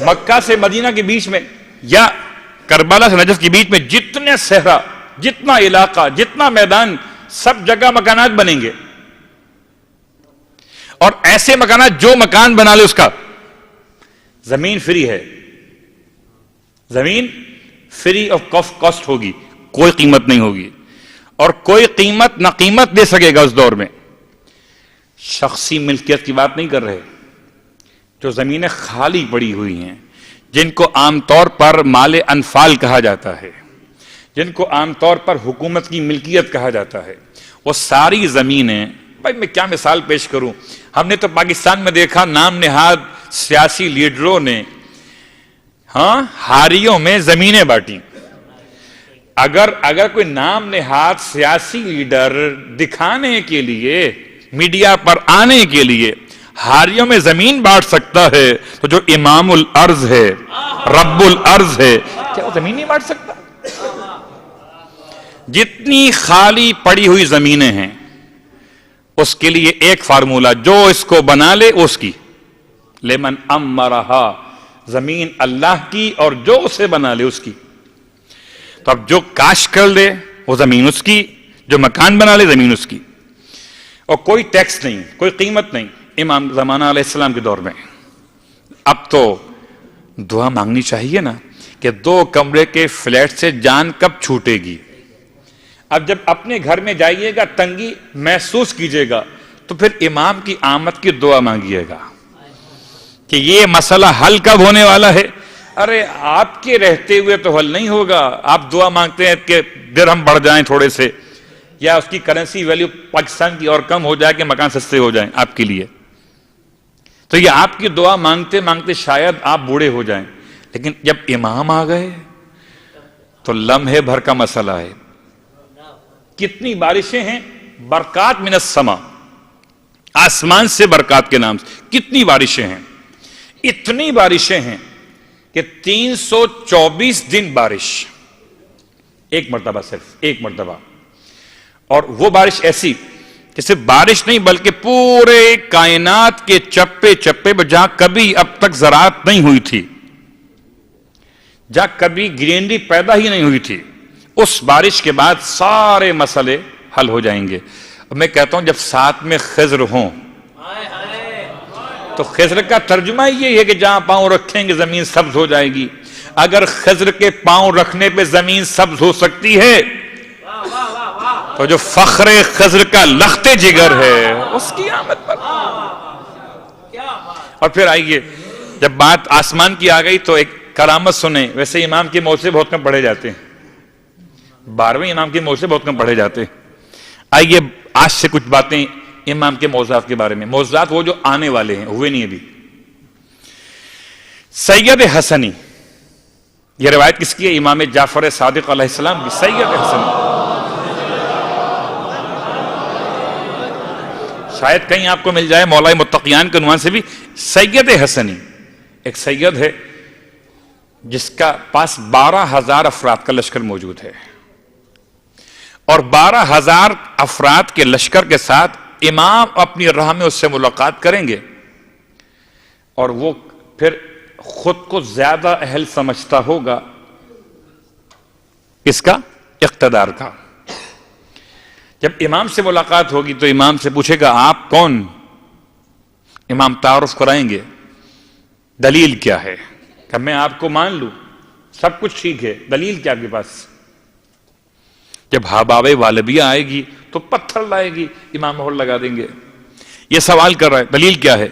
مکہ سے مدینہ کے بیچ میں یا کربلا سے نجف کے بیچ میں جتنے صحرا، جتنا علاقہ، جتنا میدان، سب جگہ مکانات بنیں گے، اور ایسے مکانات جو مکان بنا لے اس کا زمین فری ہے، زمین فری آف کاسٹ ہوگی، کوئی قیمت نہیں ہوگی، اور کوئی قیمت نہ قیمت دے سکے گا۔ اس دور میں شخصی ملکیت کی بات نہیں کر رہے، جو زمینیں خالی پڑی ہوئی ہیں، جن کو عام طور پر مال انفال کہا جاتا ہے، جن کو عام طور پر حکومت کی ملکیت کہا جاتا ہے، وہ ساری زمینیں، بھائی میں کیا مثال پیش کروں، ہم نے تو پاکستان میں دیکھا نام نہاد سیاسی لیڈروں نے ہاریوں میں زمینیں بانٹی۔ اگر کوئی نام نہاد سیاسی لیڈر دکھانے کے لیے، میڈیا پر آنے کے لیے ہاریوں میں زمین بانٹ سکتا ہے تو جو امام الارض ہے رب الارض ہے، کیا وہ زمین نہیں بانٹ سکتا؟ جتنی خالی پڑی ہوئی زمینیں ہیں اس کے لیے ایک فارمولا، جو اس کو بنا لے اس کی، لمن امرہا، زمین اللہ کی اور جو اسے بنا لے اس کی۔ تو اب جو کاشت کر لے وہ زمین اس کی، جو مکان بنا لے زمین اس کی، اور کوئی ٹیکس نہیں، کوئی قیمت نہیں۔ امام زمانہ علیہ السلام کے دور میں اب تو دعا مانگنی چاہیے نا کہ 2 کمرے کے فلیٹ سے جان کب چھوٹے گی۔ اب جب اپنے گھر میں جائیے گا تنگی محسوس کیجئے گا تو پھر امام کی آمد کی دعا مانگیے گا کہ یہ مسئلہ حل کب ہونے والا ہے۔ ارے آپ کے رہتے ہوئے تو حل نہیں ہوگا، آپ دعا مانگتے ہیں کہ درہم بڑھ جائیں تھوڑے سے، یا اس کی کرنسی ویلیو پاکستان کی اور کم ہو جائے کہ مکان سستے ہو جائیں آپ کے لیے، تو یہ آپ کی دعا مانگتے مانگتے شاید آپ بوڑھے ہو جائیں، لیکن جب امام آ گئے تو لمحے بھر کا مسئلہ ہے۔ کتنی بارشیں ہیں، برکات من السما، آسمان سے برکات کے نام سے کتنی بارشیں ہیں، اتنی بارشیں ہیں کہ 324 دن بارش، ایک مرتبہ، صرف ایک مرتبہ، اور وہ بارش ایسی کہ صرف بارش نہیں بلکہ پورے کائنات کے چپے چپے پر جہاں کبھی اب تک زراعت نہیں ہوئی تھی، جہاں کبھی گرینری پیدا ہی نہیں ہوئی تھی، اس بارش کے بعد سارے مسئلے حل ہو جائیں گے۔ میں کہتا ہوں جب ساتھ میں خضر ہوں تو خضر کا ترجمہ یہ ہے کہ جہاں پاؤں رکھیں گے زمین سبز ہو جائے گی۔ اگر خضر کے پاؤں رکھنے پہ زمین سبز ہو سکتی ہے تو جو فخر خضر کا لخت جگر ہے اس کی آمد پر۔ اور پھر آئیے جب بات آسمان کی آ گئی تو ایک کرامت سنیں، ویسے امام کے موضوع بہت کم پڑھے جاتے ہیں، 12ویں امام کے موضوع بہت کم پڑھے جاتے ہیں۔ آئیے آج سے کچھ باتیں امام کے موضوعات کے بارے میں، موضوعات وہ جو آنے والے ہیں، ہوئے نہیں ابھی۔ سید حسنی، یہ روایت کس کی ہے؟ امام جعفر صادق علیہ السلام کی، سید حسنی۔ شاید کہیں آپ کو مل جائے مولا متقیان کے عنوان سے بھی۔ سید حسنی ایک سید ہے جس کا پاس 12,000 افراد کا لشکر موجود ہے، اور 12,000 افراد کے لشکر کے ساتھ امام اپنی راہ میں اس سے ملاقات کریں گے، اور وہ پھر خود کو زیادہ اہل سمجھتا ہوگا اس کا اقتدار کا۔ جب امام سے ملاقات ہوگی تو امام سے پوچھے گا آپ کون؟ امام تعارف کرائیں گے، دلیل کیا ہے؟ کہ میں آپ کو مان لوں، سب کچھ ٹھیک ہے، دلیل کیا آپ کے پاس؟ جب حباب والبیہ آئے گی تو پتھر لائے گی، امام مہر لگا دیں گے، یہ سوال کر رہا ہے دلیل کیا ہے؟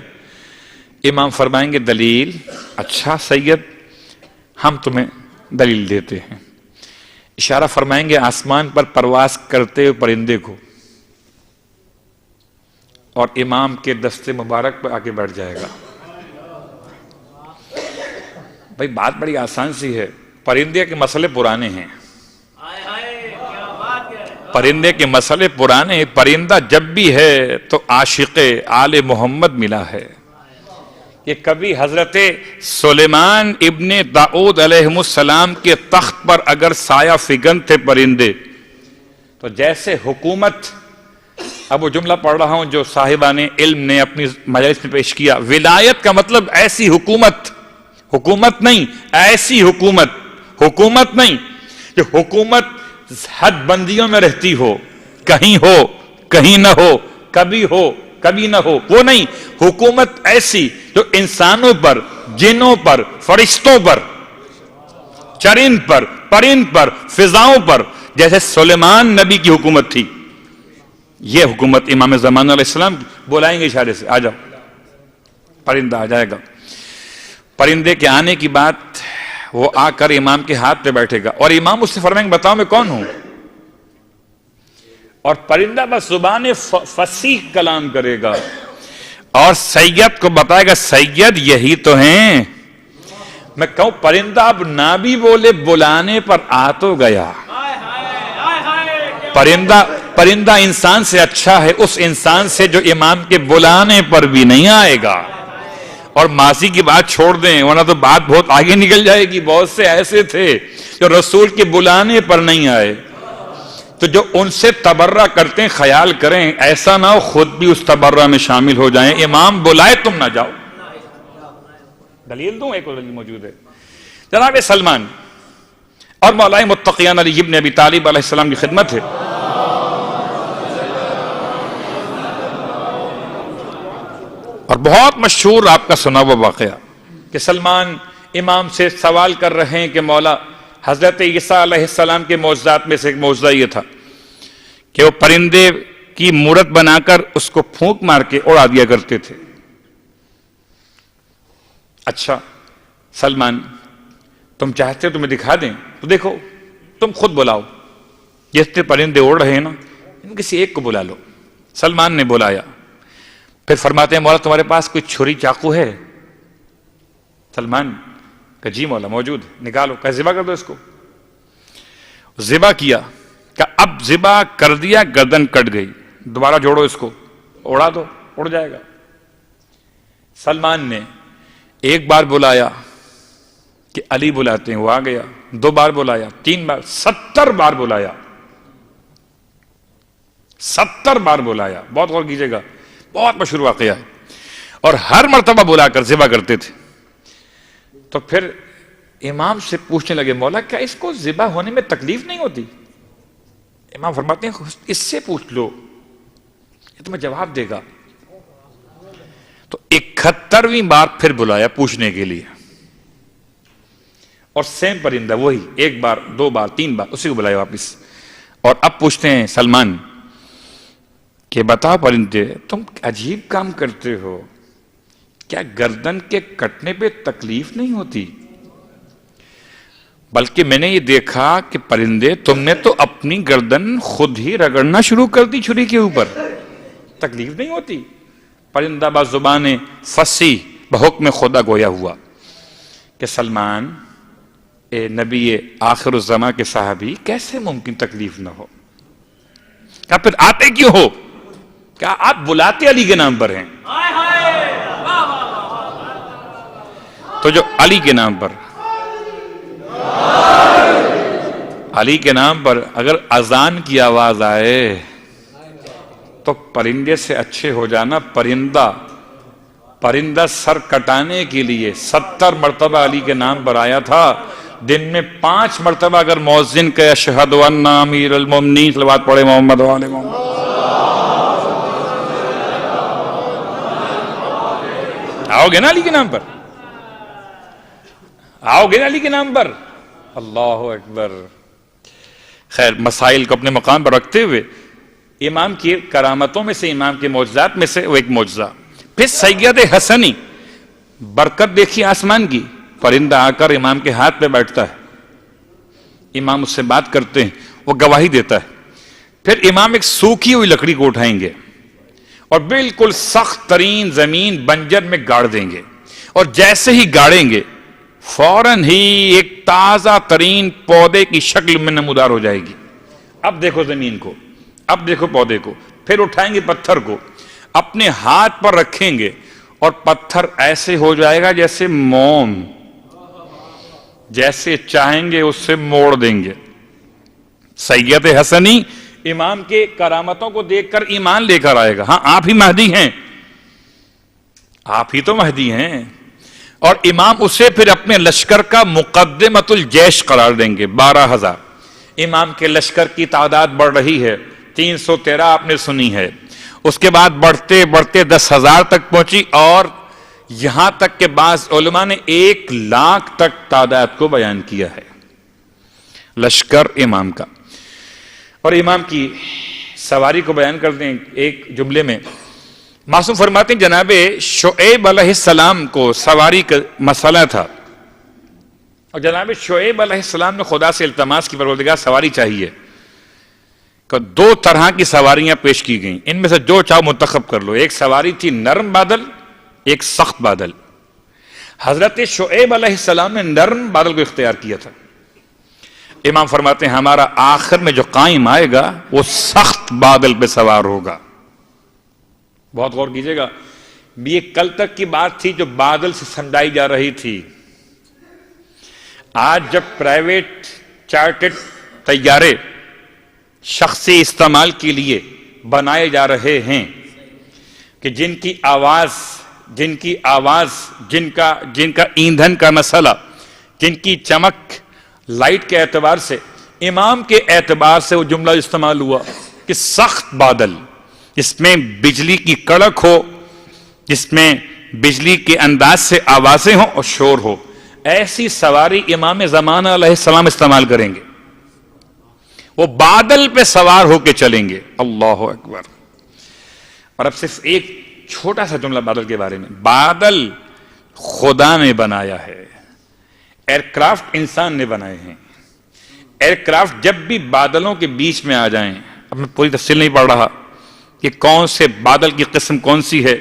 امام فرمائیں گے دلیل، اچھا سید ہم تمہیں دلیل دیتے ہیں۔ اشارہ فرمائیں گے آسمان پر پرواز کرتے ہوئے پرندے کو، اور امام کے دستے مبارک پر آ کے بیٹھ جائے گا۔ بھائی بات بڑی آسان سی ہے، پرندے کے مسئلے پرانے ہیں، پرندے کے مسئلے پرانے، پرندہ جب بھی ہے تو عاشق آل محمد ملا ہے۔ کہ کبھی حضرت سلیمان ابن داؤد علیہ السلام کے تخت پر اگر سایہ فگن تھے پرندے، تو جیسے حکومت، اب وہ جملہ پڑھ رہا ہوں جو صاحبان علم نے اپنی مجلس میں پیش کیا، ولایت کا مطلب ایسی حکومت، حکومت نہیں ایسی حکومت، حکومت نہیں جو حکومت حد بندیوں میں رہتی ہو، کہیں ہو کہیں نہ ہو، کبھی ہو کبھی نہ ہو، وہ نہیں، حکومت ایسی جو انسانوں پر، جنوں پر، فرشتوں پر، چرند پر، پرند پر، فضاؤں پر، جیسے سلیمان نبی کی حکومت تھی، یہ حکومت امام زمانہ علیہ السلام بلائیں گے اشارے سے، آ جاؤ، پرندہ آ جائے گا۔ پرندے کے آنے کی بات، وہ آ کر امام کے ہاتھ پہ بیٹھے گا، اور امام اس سے فرمائیں گے بتاؤ میں کون ہوں، اور پرندہ بس زبان فصیح کلام کرے گا، اور سید کو بتائے گا سید یہی تو ہیں۔ میں کہوں پرندہ اب نہ بھی بولے، بلانے پر آ تو گیا۔ پرندہ انسان سے اچھا ہے، اس انسان سے جو امام کے بلانے پر بھی نہیں آئے گا، اور ماضی کی بات چھوڑ دیں، ورنہ تو بات بہت آگے نکل جائے گی. بہت سے ایسے تھے جو رسول کے بلانے پر نہیں آئے، تو جو ان سے تبرہ کرتے ہیں خیال کریں ایسا نہ ہو خود بھی اس تبرہ میں شامل ہو جائیں. امام بلائے تم نہ جاؤ. دلیل دوں، ایک اور دلیل موجود ہے. جناب سلمان اور مولا متقیان علی ابن ابی طالب علیہ السلام کی خدمت ہے. اور بہت مشہور آپ کا سنا ہوا واقعہ کہ سلمان امام سے سوال کر رہے ہیں کہ مولا، حضرت عیسیٰ علیہ السلام کے معجزات میں سے ایک معجزہ یہ تھا کہ وہ پرندے کی مورت بنا کر اس کو پھونک مار کے اڑا دیا کرتے تھے. اچھا سلمان، تم چاہتے ہو تمہیں دکھا دیں؟ تو دیکھو تم خود بلاؤ، جتنے پرندے اڑ رہے ہیں نا ان کسی ایک کو بلا لو. سلمان نے بلایا. پھر فرماتے ہیں مولا تمہارے پاس کوئی چھری چاقو ہے؟ سلمان کہ جی مولا موجود، نکالو. کہ ذبح کر دو اس کو. ذبح کیا، کہ اب ذبح کر دیا، گردن کٹ گئی، دوبارہ جوڑو اس کو، اڑا دو، اڑ جائے گا. سلمان نے ایک بار بلایا کہ علی بلاتے ہیں، وہ آ گیا. 2 بار بلایا، 3 بار، 70 بار بلایا. 70 بار بلایا. بہت غور کیجئے گا، بہت مشہور واقعہ ہے. اور ہر مرتبہ بلا کر ذبح کرتے تھے. تو پھر امام سے پوچھنے لگے مولا کیا اس کو ذبح ہونے میں تکلیف نہیں ہوتی؟ امام فرماتے ہیں اس سے پوچھ لو، یہ تمہیں جواب دے گا. تو 71ویں بار پھر بلایا پوچھنے کے لیے، اور سیم پرندہ وہی، 1 بار 2 بار 3 بار اسی کو بلایا واپس. اور اب پوچھتے ہیں سلمان کہ بتاؤ پرندے تم عجیب کام کرتے ہو، کیا گردن کے کٹنے پہ تکلیف نہیں ہوتی؟ بلکہ میں نے یہ دیکھا کہ پرندے تم نے تو اپنی گردن خود ہی رگڑنا شروع کر دی چھری کے اوپر، تکلیف نہیں ہوتی. پرندہ با زبان فصیح بحکم خدا گویا ہوا کہ سلمان اے نبی آخر الزمان کے صحابی، کیسے ممکن تکلیف نہ ہو؟ کیا پھر آتے کیوں ہو؟ کیا آپ بلاتے علی کے نام پر ہیں؟ تو جو علی کے نام پر، علی کے نام پر اگر اذان کی آواز آئے تو پرندے سے اچھے ہو جانا. پرندہ سر کٹانے کے لیے 70 مرتبہ علی کے نام پر آیا تھا. دن میں 5 مرتبہ اگر مؤذن کہ اشہد ان امیر المومنین صلوات پڑھے محمد و آل محمد. آؤ گے نا علی کے نام پر؟ آؤ گے نا علی کے نام پر؟ اللہ اکبر. خیر، مسائل کو اپنے مقام پر رکھتے ہوئے امام کی کرامتوں میں سے، امام کے معجزات میں سے وہ ایک معجزہ. پھر سید حسنی، برکت دیکھی آسمان کی. پرندہ آ کر امام کے ہاتھ پہ بیٹھتا ہے، امام اس سے بات کرتے ہیں، وہ گواہی دیتا ہے. پھر امام ایک سوکھی ہوئی لکڑی کو اٹھائیں گے اور بالکل سخت ترین زمین بنجر میں گاڑ دیں گے، اور جیسے ہی گاڑیں گے فوراً ہی ایک تازہ ترین پودے کی شکل میں نمودار ہو جائے گی. اب دیکھو زمین کو، اب دیکھو پودے کو. پھر اٹھائیں گے پتھر کو، اپنے ہاتھ پر رکھیں گے اور پتھر ایسے ہو جائے گا جیسے موم، جیسے چاہیں گے اس سے موڑ دیں گے. سید حسنی امام کے کرامتوں کو دیکھ کر ایمان لے کر آئے گا. ہاں آپ ہی مہدی ہیں، آپ ہی تو مہدی ہیں. اور امام اسے پھر اپنے لشکر کا مقدمۃ الجیش قرار دیں گے. 12,000 امام کے لشکر کی تعداد بڑھ رہی ہے. 313 آپ نے سنی ہے، اس کے بعد بڑھتے بڑھتے 10,000 تک پہنچی، اور یہاں تک کہ بعض علماء نے 1,00,000 تک تعداد کو بیان کیا ہے لشکر امام کا. اور امام کی سواری کو بیان کرتے ہیں ایک جملے میں. معصوم فرماتے ہیں جناب شعیب علیہ السلام کو سواری کا مسئلہ تھا، اور جناب شعیب علیہ السلام نے خدا سے التماس کی، پروردگار سواری چاہیے. کہ 2 طرح کی سواریاں پیش کی گئیں، ان میں سے جو چاہو منتخب کر لو. ایک سواری تھی نرم بادل، ایک سخت بادل. حضرت شعیب علیہ السلام نے نرم بادل کو اختیار کیا تھا. امام فرماتے ہیں ہمارا آخر میں جو قائم آئے گا وہ سخت بادل پہ سوار ہوگا. بہت غور کیجئے گا، یہ کل تک کی بات تھی جو بادل سے سمجھائی جا رہی تھی. آج جب پرائیویٹ چارٹرڈ طیارے شخصی استعمال کے لیے بنائے جا رہے ہیں کہ جن کی آواز جن کا ایندھن کا مسئلہ، جن کی چمک لائٹ کے اعتبار سے، امام کے اعتبار سے وہ جملہ استعمال ہوا کہ سخت بادل جس میں بجلی کی کڑک ہو، جس میں بجلی کے انداز سے آوازیں ہوں اور شور ہو، ایسی سواری امام زمانہ علیہ السلام استعمال کریں گے. وہ بادل پہ سوار ہو کے چلیں گے. اللہ اکبر. اور اب صرف ایک چھوٹا سا جملہ بادل کے بارے میں. بادل خدا نے بنایا ہے، ایئر کرافٹ انسان نے بنائے ہیں. ایئر کرافٹ جب بھی بادلوں کے بیچ میں آ جائیں، اب میں پوری تفصیل نہیں پڑھ رہا کہ کون سے بادل کی قسم کون سی ہے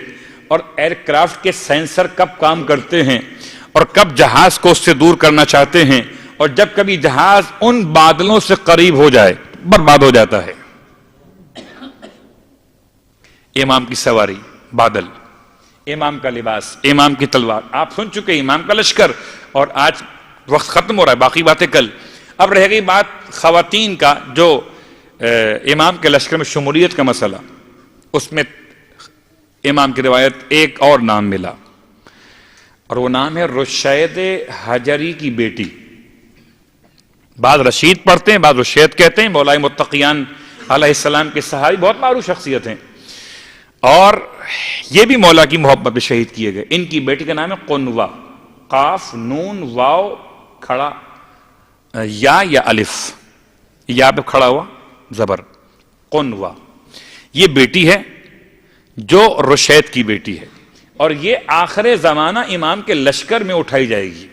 اور ایئر کرافٹ کے سینسر کب کام کرتے ہیں اور کب جہاز کو اس سے دور کرنا چاہتے ہیں، اور جب کبھی جہاز ان بادلوں سے قریب ہو جائے برباد ہو جاتا ہے. امام کی سواری بادل، امام کا لباس، امام کی تلوار. آپ سن چکے امام کا لشکر، اور آج وقت ختم ہو رہا ہے، باقی باتیں کل. اب رہ گئی بات خواتین کا، جو امام کے لشکر میں شمولیت کا مسئلہ. اس میں امام کی روایت ایک اور نام ملا، اور وہ نام ہے رشید حجری کی بیٹی. بعض رشید پڑھتے ہیں، بعض رشید کہتے ہیں. مولا متقیان علیہ السلام کے صحابی، بہت معروف شخصیت ہیں، اور یہ بھی مولا کی محبت میں شہید کیے گئے. ان کی بیٹی کا نام ہے قنوہ، قاف نون واو کھڑا یا الف، یا پہ کھڑا ہوا زبر، قنوہ. یہ بیٹی ہے جو رشید کی بیٹی ہے، اور یہ آخر زمانہ امام کے لشکر میں اٹھائی جائے گی.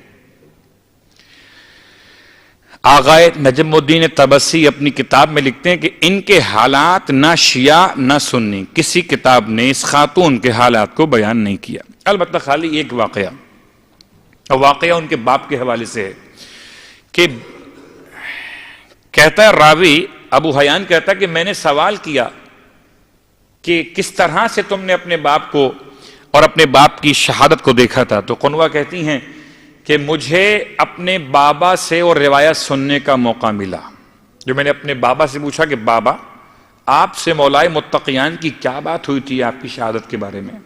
آغائے نجم الدین طبسی اپنی کتاب میں لکھتے ہیں کہ ان کے حالات نہ شیعہ نہ سنی کسی کتاب نے اس خاتون کے حالات کو بیان نہیں کیا. البتہ خالی ایک واقعہ، اور واقعہ ان کے باپ کے حوالے سے ہے کہ کہتا ہے راوی ابو حیان کہتا ہے کہ میں نے سوال کیا کہ کس طرح سے تم نے اپنے باپ کو اور اپنے باپ کی شہادت کو دیکھا تھا. تو قنوہ کہتی ہیں کہ مجھے اپنے بابا سے وہ روایت سننے کا موقع ملا، جو میں نے اپنے بابا سے پوچھا کہ بابا آپ سے مولائے متقیان کی کیا بات ہوئی تھی آپ کی شہادت کے بارے میں.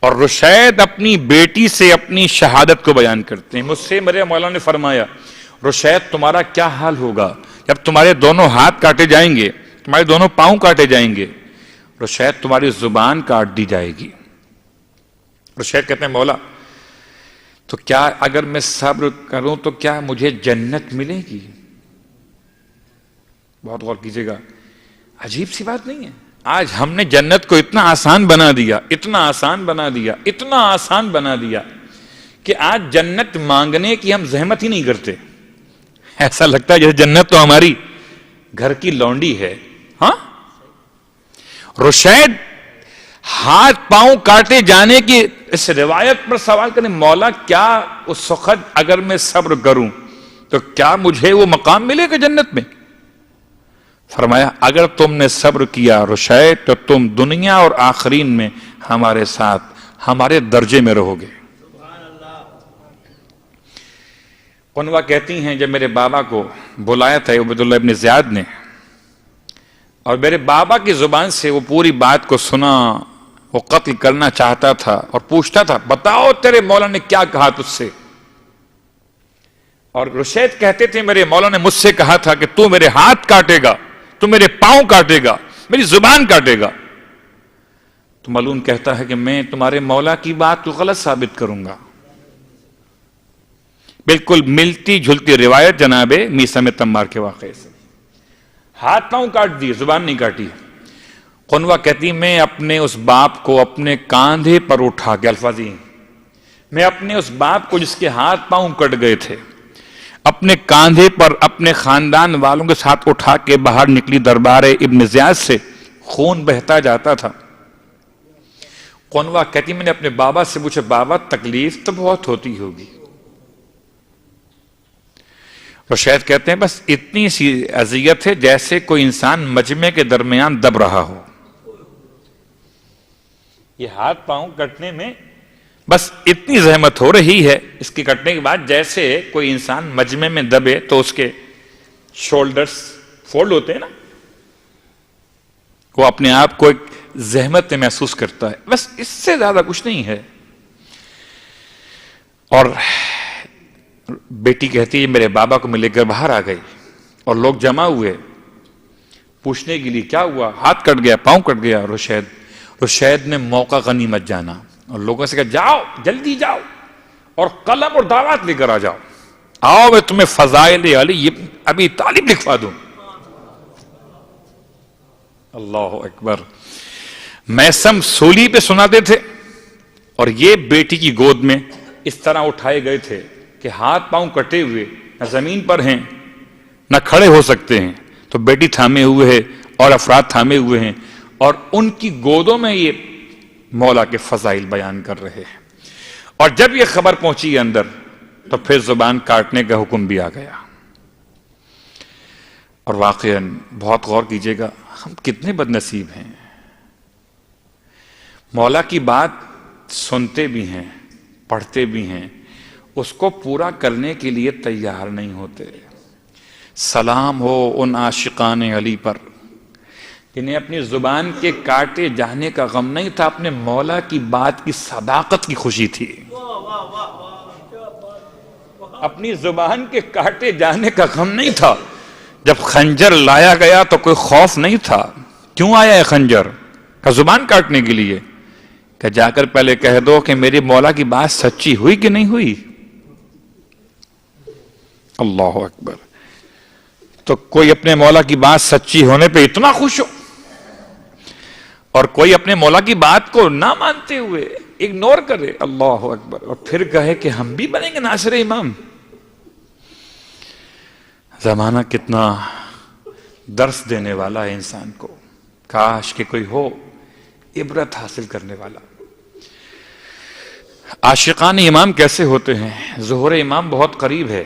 اور رشید اپنی بیٹی سے اپنی شہادت کو بیان کرتے ہیں. مجھ سے میرے مولا نے فرمایا رشید تمہارا کیا حال ہوگا جب تمہارے دونوں ہاتھ کاٹے جائیں گے، تمہارے دونوں پاؤں کاٹے جائیں گے، رشید تمہاری زبان کاٹ دی جائے گی. رشید کہتے ہیں مولا تو کیا اگر میں صبر کروں تو کیا مجھے جنت ملے گی؟ بہت غور کیجیے گا، عجیب سی بات نہیں ہے. آج ہم نے جنت کو اتنا آسان بنا دیا، اتنا آسان بنا دیا، اتنا آسان بنا دیا کہ آج جنت مانگنے کی ہم زحمت ہی نہیں کرتے. ایسا لگتا ہے جیسے جنت تو ہماری گھر کی لونڈی ہے. ہاں، رشید ہاتھ پاؤں کاٹے جانے کی اس روایت پر سوال کریں مولا کیا اس وقت اگر میں صبر کروں تو کیا مجھے وہ مقام ملے گا جنت میں؟ فرمایا اگر تم نے صبر کیا رشید تو تم دنیا اور آخرین میں ہمارے ساتھ ہمارے درجے میں رہو گے. قنوہ کہتی ہیں جب میرے بابا کو بلایا تھا عبیداللہ ابن زیاد نے، اور میرے بابا کی زبان سے وہ پوری بات کو سنا، وہ قتل کرنا چاہتا تھا اور پوچھتا تھا بتاؤ تیرے مولا نے کیا کہا تجھ سے. اور رشید کہتے تھے میرے مولا نے مجھ سے کہا تھا کہ تو میرے ہاتھ کاٹے گا، تو میرے پاؤں کاٹے گا، میری زبان کاٹے گا. تو ملعون کہتا ہے کہ میں تمہارے مولا کی بات کو غلط ثابت کروں گا. بالکل ملتی جھلتی روایت جناب میثم تمار کے واقعے سے. ہاتھ پاؤں کاٹ دیے، زبان نہیں کاٹی. قنوہ کہتی میں اپنے اس باپ کو اپنے کاندھے پر اٹھا کے، الفاظ ہی میں اپنے اس باپ کو جس کے ہاتھ پاؤں کٹ گئے تھے اپنے کاندھے پر اپنے خاندان والوں کے ساتھ اٹھا کے باہر نکلی دربار ابن زیاد سے. خون بہتا جاتا تھا. قنوہ کہتی میں نے اپنے بابا سے پوچھا بابا تکلیف تو بہت ہوتی ہوگی. رشید کہتے ہیں بس اتنی سی اذیت ہے جیسے کوئی انسان مجمع کے درمیان دب رہا ہو. یہ ہاتھ پاؤں کٹنے میں بس اتنی زحمت ہو رہی ہے، اس کے کٹنے کے بعد جیسے کوئی انسان مجمع میں دبے تو اس کے شولڈرز فولڈ ہوتے ہیں نا، وہ اپنے آپ کو ایک زحمت میں محسوس کرتا ہے، بس اس سے زیادہ کچھ نہیں ہے۔ اور بیٹی کہتی ہے میرے بابا کو میں لے کر باہر آ گئی اور لوگ جمع ہوئے پوچھنے کے لیے کیا ہوا، ہاتھ کٹ گیا، پاؤں کٹ گیا۔ رشید نے موقع غنیمت جانا اور لوگوں سے کہا جاؤ جلدی جاؤ اور قلم اور دعوات لے کر آ جاؤ، آؤ میں تمہیں فضائل علی ابی طالب لکھوا دوں۔ اللہ اکبر۔ میسم سولی پہ سناتے تھے اور یہ بیٹی کی گود میں اس طرح اٹھائے گئے تھے کہ ہاتھ پاؤں کٹے ہوئے نہ زمین پر ہیں نہ کھڑے ہو سکتے ہیں، تو بیٹی تھامے ہوئے ہے اور افراد تھامے ہوئے ہیں اور ان کی گودوں میں یہ مولا کے فضائل بیان کر رہے ہیں۔ اور جب یہ خبر پہنچی اندر تو پھر زبان کاٹنے کا حکم بھی آ گیا۔ اور واقعاً بہت غور کیجئے گا، ہم کتنے بد نصیب ہیں، مولا کی بات سنتے بھی ہیں پڑھتے بھی ہیں، اس کو پورا کرنے کے لیے تیار نہیں ہوتے۔ سلام ہو ان عاشقان علی پر جنہیں اپنی زبان کے کاٹے جانے کا غم نہیں تھا، اپنے مولا کی بات کی صداقت کی خوشی تھی۔ اپنی زبان کے کاٹے جانے کا غم نہیں تھا۔ جب خنجر لایا گیا تو کوئی خوف نہیں تھا، کیوں آیا ہے خنجر؟ کہ زبان کاٹنے کے لیے، کہ جا کر پہلے کہہ دو کہ میری مولا کی بات سچی ہوئی کہ نہیں ہوئی۔ اللہ اکبر۔ تو کوئی اپنے مولا کی بات سچی ہونے پہ اتنا خوش ہو اور کوئی اپنے مولا کی بات کو نہ مانتے ہوئے اگنور کرے، اللہ اکبر، اور پھر کہے کہ ہم بھی بنیں گے ناصر امام۔ زمانہ کتنا درس دینے والا ہے انسان کو، کاش کہ کوئی ہو عبرت حاصل کرنے والا۔ عاشقان امام کیسے ہوتے ہیں؟ ظہور امام بہت قریب ہے،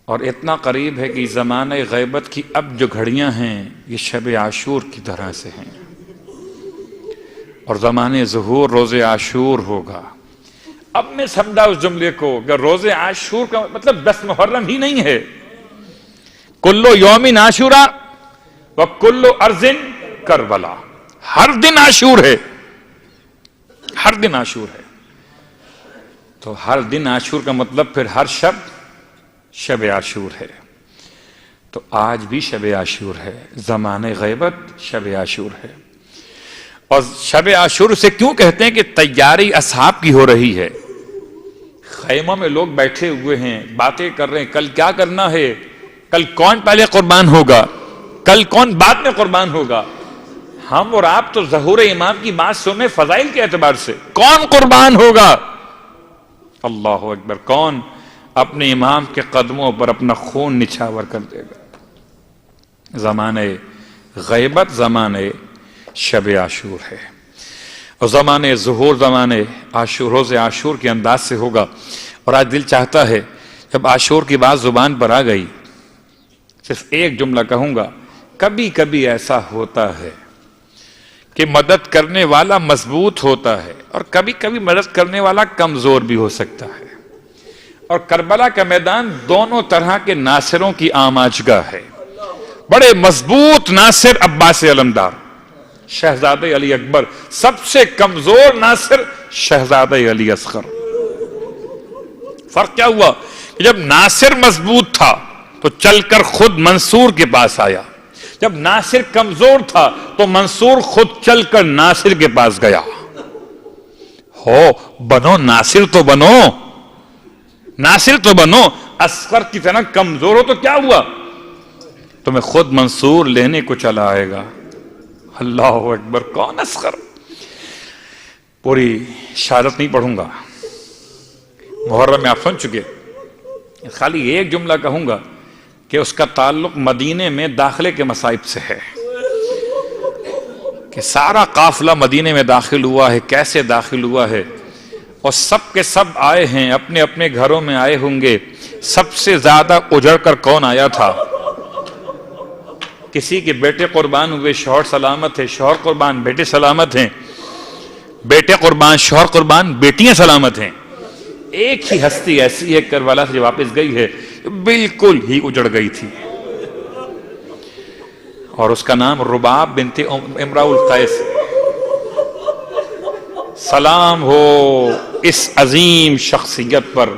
اور اتنا قریب ہے کہ زمانہ غیبت کی اب جو گھڑیاں ہیں یہ شب عاشور کی طرح سے ہیں، اور زمانے ظہور روز عاشور ہوگا۔ اب میں سمجھا اس جملے کو کہ روز عاشور کا مطلب 10 محرم ہی نہیں ہے، کلو یوم عاشورا و کلو ارض کربلا، ہر دن عاشور ہے، ہر دن عاشور ہے۔ تو ہر دن عاشور کا مطلب پھر ہر شب عاشور ہے۔ تو آج بھی شب عاشور ہے، زمانے غیبت شب عاشور ہے۔ اور شب عاشور سے کیوں کہتے ہیں کہ تیاری اصحاب کی ہو رہی ہے؟ خیموں میں لوگ بیٹھے ہوئے ہیں، باتیں کر رہے ہیں، کل کیا کرنا ہے، کل کون پہلے قربان ہوگا، کل کون بعد میں قربان ہوگا۔ ہم اور آپ تو ظہور امام کی بات سنیں فضائل کے اعتبار سے، کون قربان ہوگا، اللہ اکبر، کون اپنے امام کے قدموں پر اپنا خون نچھاور کر دے گا۔ زمانے غیبت زمانے شب عاشور ہے، اور زمانے ظہور زمانے عاشور روز عاشور کے انداز سے ہوگا۔ اور آج دل چاہتا ہے جب عاشور کی بات زبان پر آ گئی، صرف ایک جملہ کہوں گا، کبھی کبھی ایسا ہوتا ہے کہ مدد کرنے والا مضبوط ہوتا ہے اور کبھی کبھی مدد کرنے والا کمزور بھی ہو سکتا ہے، اور کربلا کا میدان دونوں طرح کے ناصروں کی آماجگاہ ہے۔ بڑے مضبوط ناصر عباس علمدار، شہزادہ علی اکبر، سب سے کمزور ناصر شہزادہ علی اصغر۔ فرق کیا ہوا کہ جب ناصر مضبوط تھا تو چل کر خود منصور کے پاس آیا، جب ناصر کمزور تھا تو منصور خود چل کر ناصر کے پاس گیا۔ ہو بنو ناصر تو بنو، ناصر تو بنو، اصغر کی طرح کمزور ہو تو کیا ہوا، تمہیں خود منصور لینے کو چلا آئے گا۔ اللہ اکبر، کون اصغر؟ پوری شہادت نہیں پڑھوں گا، محرم میں آپ سن چکے، خالی ایک جملہ کہوں گا کہ اس کا تعلق مدینے میں داخلے کے مصائب سے ہے، کہ سارا قافلہ مدینے میں داخل ہوا ہے، کیسے داخل ہوا ہے، اور سب کے سب آئے ہیں، اپنے اپنے گھروں میں آئے ہوں گے۔ سب سے زیادہ اجڑ کر کون آیا تھا؟ کسی کے بیٹے قربان ہوئے، شوہر سلامت ہے، شوہر قربان، بیٹے سلامت ہیں، بیٹے قربان، شوہر قربان، بیٹیاں سلامت ہیں. ایک ہی ہستی ایسی ہے کربلا سے واپس گئی ہے بالکل ہی اجڑ گئی تھی، اور اس کا نام رباب بنت امراء القیس. سلام ہو اس عظیم شخصیت پر،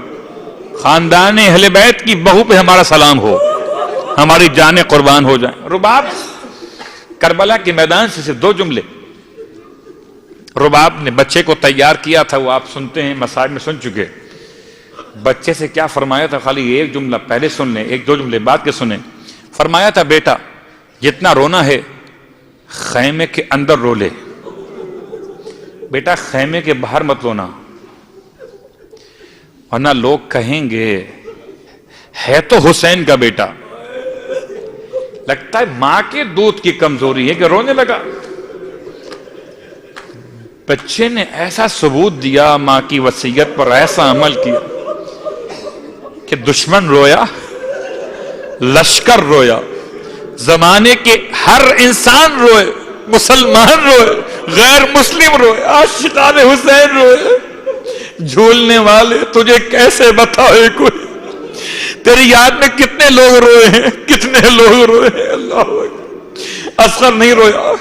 خاندان اہل بیت کی بہو پہ ہمارا سلام ہو، ہماری جانیں قربان ہو جائیں. رباب کربلا کے میدان سے صرف 2 جملے. رباب نے بچے کو تیار کیا تھا، وہ آپ سنتے ہیں، مساج میں سن چکے. بچے سے کیا فرمایا تھا؟ خالی ایک جملہ پہلے سن لیں، 1-2 جملے بعد کے سنیں. فرمایا تھا بیٹا جتنا رونا ہے خیمے کے اندر رو لے، بیٹا خیمے کے باہر مت رونا، ورنہ لوگ کہیں گے ہے تو حسین کا بیٹا، لگتا ہے ماں کے دودھ کی کمزوری ہے کہ رونے لگا. بچے نے ایسا ثبوت دیا، ماں کی وصیت پر ایسا عمل کیا کہ دشمن رویا، لشکر رویا، زمانے کے ہر انسان روئے، مسلمان روئے، غیر مسلم روئے، عاشقان حسین روئے. جھولنے والے تجھے کیسے بتائے کوئی، تیری یاد میں کتنے لوگ روئے ہیں، کتنے لوگ روئے ہیں. اللہ اکبر. اصغر نہیں رویا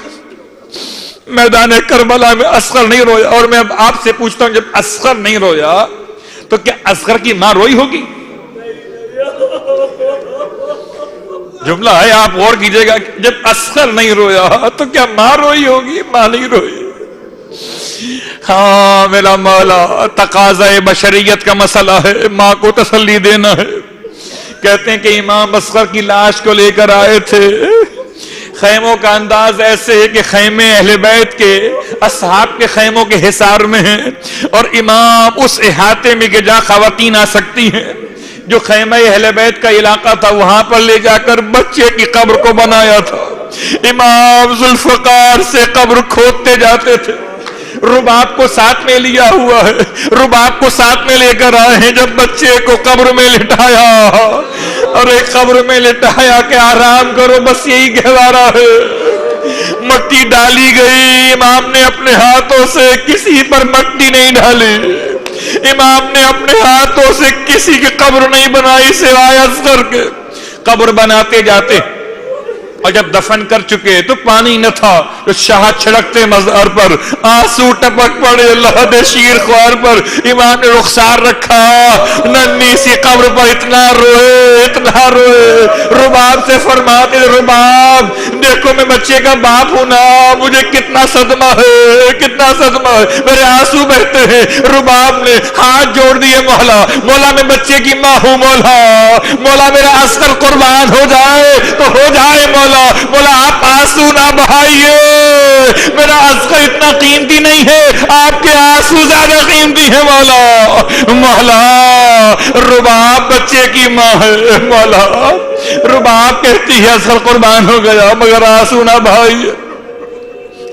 میدان کربلا میں، اصغر نہیں رویا. اور میں اب آپ سے پوچھتا ہوں، جب اصغر نہیں رویا تو کیا اصغر کی ماں روئی ہوگی؟ جملہ ہے، آپ غور کیجئے گا. جب اصغر نہیں رویا تو کیا ماں روئی ہوگی؟ ماں نہیں روئی. ہاں میرا مولا، تقاضا بشریت کا مسئلہ ہے، ماں کو تسلی دینا ہے. کہتے ہیں کہ امام اصغر کی لاش کو لے کر آئے تھے. خیموں کا انداز ایسے ہے کہ خیمے اہل بیت کے، اصحاب کے خیموں کے حصار میں ہیں، اور امام اس احاطے میں کہ جہاں خواتین آ سکتی ہیں، جو خیمہ اہل بیت کا علاقہ تھا، وہاں پر لے جا کر بچے کی قبر کو بنایا تھا. امام ذوالفقار سے قبر کھودتے جاتے تھے. رباب کو ساتھ میں لیا ہوا ہے، رباب کو ساتھ میں لے کر آئے ہیں. جب بچے کو قبر میں لٹایا، اور ایک قبر میں لٹایا کہ آرام کرو، بس یہی گہوارہ ہے. مٹی ڈالی گئی. امام نے اپنے ہاتھوں سے کسی پر مٹی نہیں ڈالی، امام نے اپنے ہاتھوں سے کسی کی قبر نہیں بنائی سوائے اصغر کے. قبر بناتے جاتے، اور جب دفن کر چکے تو پانی نہ تھا، تو شہد چھڑکتے مزار پر، آنسو ٹپک پڑے اللہ دے شیر خوار پر. امام نے رخسار رکھا، ننھی سی قبر پر اتنا روئے، اتنا روئے. رباب سے فرماتے، رباب دیکھو میں بچے کا باپ ہوں نا، مجھے کتنا صدمہ ہے، کتنا صدمہ ہے، میرے آنسو بہتے ہیں. رباب نے ہاتھ جوڑ دیے، مولا مولا میں بچے کی ماں ہوں، مولا مولا میرا اصغر قربان ہو جائے تو ہو جائے، مولا مولا آپ آنسو نہ بہائیے، میرا اصغر اتنا قیمتی نہیں ہے، آپ کے آنسو زیادہ قیمتی ہے. مولا مولا رباب بچے کی ماں ہے، مولا رباب کہتی ہے اصغر قربان ہو گیا مگر آنسو نہ بہائیے.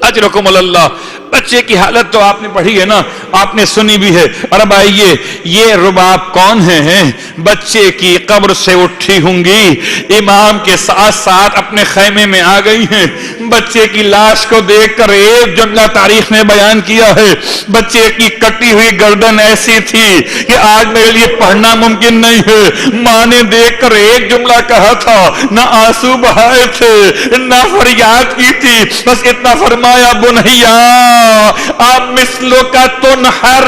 اجرکم اللہ. بچے کی حالت تو آپ نے پڑھی ہے نا، آپ نے سنی بھی ہے. اور اب آئیے، یہ رباب کون ہیں؟ بچے کی قبر سے اٹھی ہوں گی، امام کے ساتھ ساتھ اپنے خیمے میں آ گئی ہیں. بچے کی لاش کو دیکھ کر ایک جملہ تاریخ نے بیان کیا ہے، بچے کی کٹی ہوئی گردن ایسی تھی کہ آج میرے لیے پڑھنا ممکن نہیں ہے. ماں نے دیکھ کر ایک جملہ کہا تھا، نہ آنسو بہائے تھے، نہ فریاد کی تھی، بس اتنا فرمایا، بنیا آپ مثلوں کا تنہر،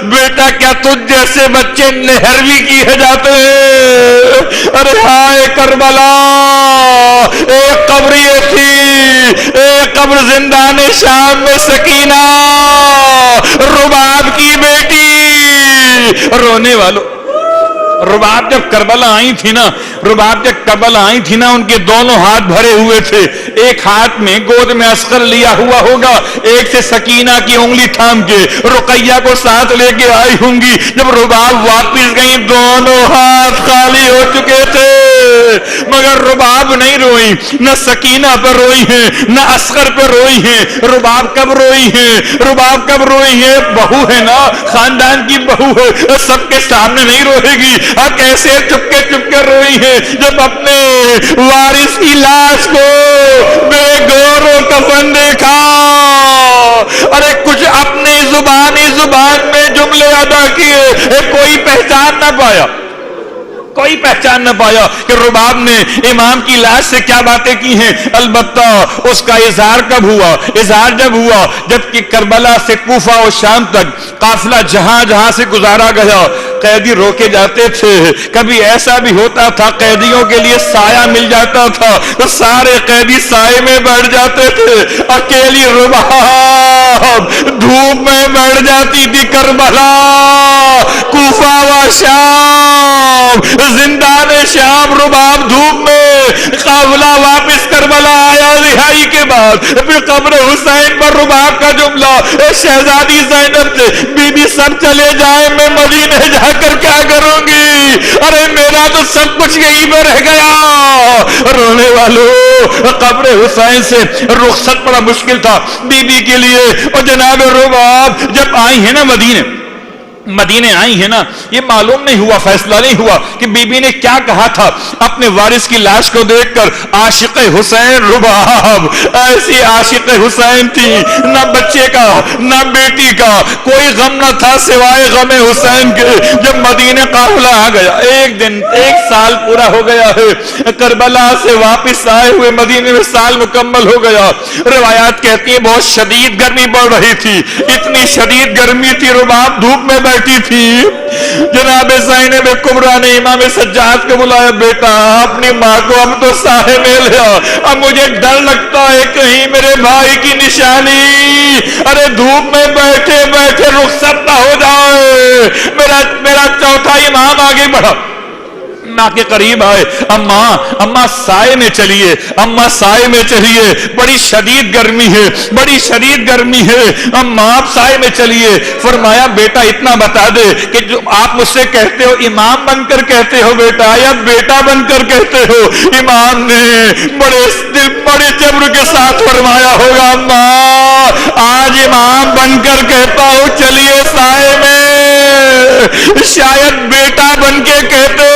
بیٹا کیا تجھ جیسے بچے نہر بھی کیے جاتے ہیں. ارے ہائے کربلا، ایک قبر یہ تھی، ایک قبر زندان شام میں سکینہ رباب کی بیٹی. رونے والوں، رباب جب کربلا آئی تھی نا، رباب جب کربلا آئی تھی نا، ان کے دونوں ہاتھ بھرے ہوئے تھے. ایک ہاتھ میں گود میں اصغر لیا ہوا ہوگا، ایک سے سکینہ کی انگلی تھام کے رقیہ کو ساتھ لے کے آئی ہوں گی. جب رباب واپس گئی، دونوں ہاتھ خالی ہو چکے تھے، مگر رباب نہیں روئی، نہ سکینہ پر روئی ہیں، نہ اصغر پر روئی ہیں. رباب کب روئی ہیں؟ رباب کب روئی ہے؟ بہو ہے نا، خاندان کی بہو ہے، سب کے سامنے نہیں روئے گی. کیسے چپکے چپکے روئی ہے؟ جب اپنے وارث کی لاش کو بے گور و کفن دیکھا. ارے کچھ اپنی زبان کوئی پہچان نہ پایا، کوئی پہچان نہ پایا کہ رباب نے امام کی لاش سے کیا باتیں کی ہیں۔ البتہ اس کا اظہار کب ہوا؟ اظہار جب ہوا جبکہ کربلا سے کوفہ و شام تک قافلہ جہاں جہاں سے گزارا گیا قیدی روکے جاتے تھے۔ کبھی ایسا بھی ہوتا تھا قیدیوں کے لیے سایہ مل جاتا تھا تو سارے قیدی سائے میں بیٹھ جاتے تھے، اکیلی رباب دھوپ میں بیٹھ جاتی تھی۔ کربلا، کوفہ و شام، زندان شام، رباب دھوپ میں۔ قافلہ واپس کربلا آیا رہائی کے بعد، پھر قبر حسین پر رباب کا جملہ، شہزادی زینب سے بی بی سب چلے جائیں میں مدینے جا کر کیا کروں گی؟ ارے میرا تو سب کچھ یہیں پہ رہ گیا۔ رونے والوں، قبر حسین سے رخصت بڑا مشکل تھا بی بی کے لیے۔ اور جناب رباب جب آئی ہیں نا مدینے آئی ہے نا، یہ معلوم نہیں ہوا، فیصلہ نہیں ہوا کہ بی بی نے کیا کہا تھا اپنے وارث کی لاش کو دیکھ کر۔ عاشق حسین رباب ایسی عاشق حسین تھی، نہ بچے کا نہ بیٹی کا کوئی غم نہ تھا سوائے غم حسین کے۔ جب مدینے قافلہ آ گیا، ایک سال پورا ہو گیا ہے کربلا سے واپس آئے ہوئے، مدینے میں سال مکمل ہو گیا۔ روایات کہتی ہیں بہت شدید گرمی پڑ رہی تھی، اتنی شدید گرمی تھی رباب دھوپ میں بیٹھی تھی۔ جناب زینب کبریٰ نے امام سجاد کو بلایا، بیٹا اپنی ماں کو اب تو سائے میں لیا، اب مجھے ڈر لگتا ہے کہیں میرے بھائی کی نشانی ارے دھوپ میں بیٹھے بیٹھے رخصت نہ ہو جائے۔ میرا چوتھا امام آگے بڑھا، ماں کے قریب آئے، اماں سائے میں چلیے، اماں سائے میں چلیے، بڑی شدید گرمی ہے، بڑی شدید گرمی ہے، اماں آپ سائے میں چلیے۔ فرمایا بیٹا اتنا بتا دے کہ جو آپ مجھ سے کہتے ہو امام بن کر کہتے ہو بیٹا یا بیٹا بن کر کہتے ہو؟ امام نے بڑے جبر کے ساتھ فرمایا ہوگا اماں آج امام بن کر کہتا ہوں چلیے سائے میں، شاید بیٹا بن کے کہتے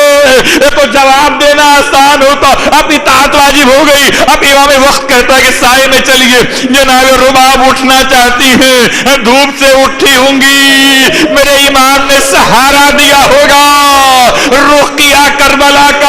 تو جواب دینا آسان ہوتا، اب اطاعت واجب ہو گئی۔ اب امام وقت کہتا ہے کہ سائے میں چلیے۔ جناب رباب اٹھنا چاہتی ہیں، دھوپ سے اٹھی ہوں گی، میرے امام نے سہارا دیا ہوگا، رخ کیا کربلا کا۔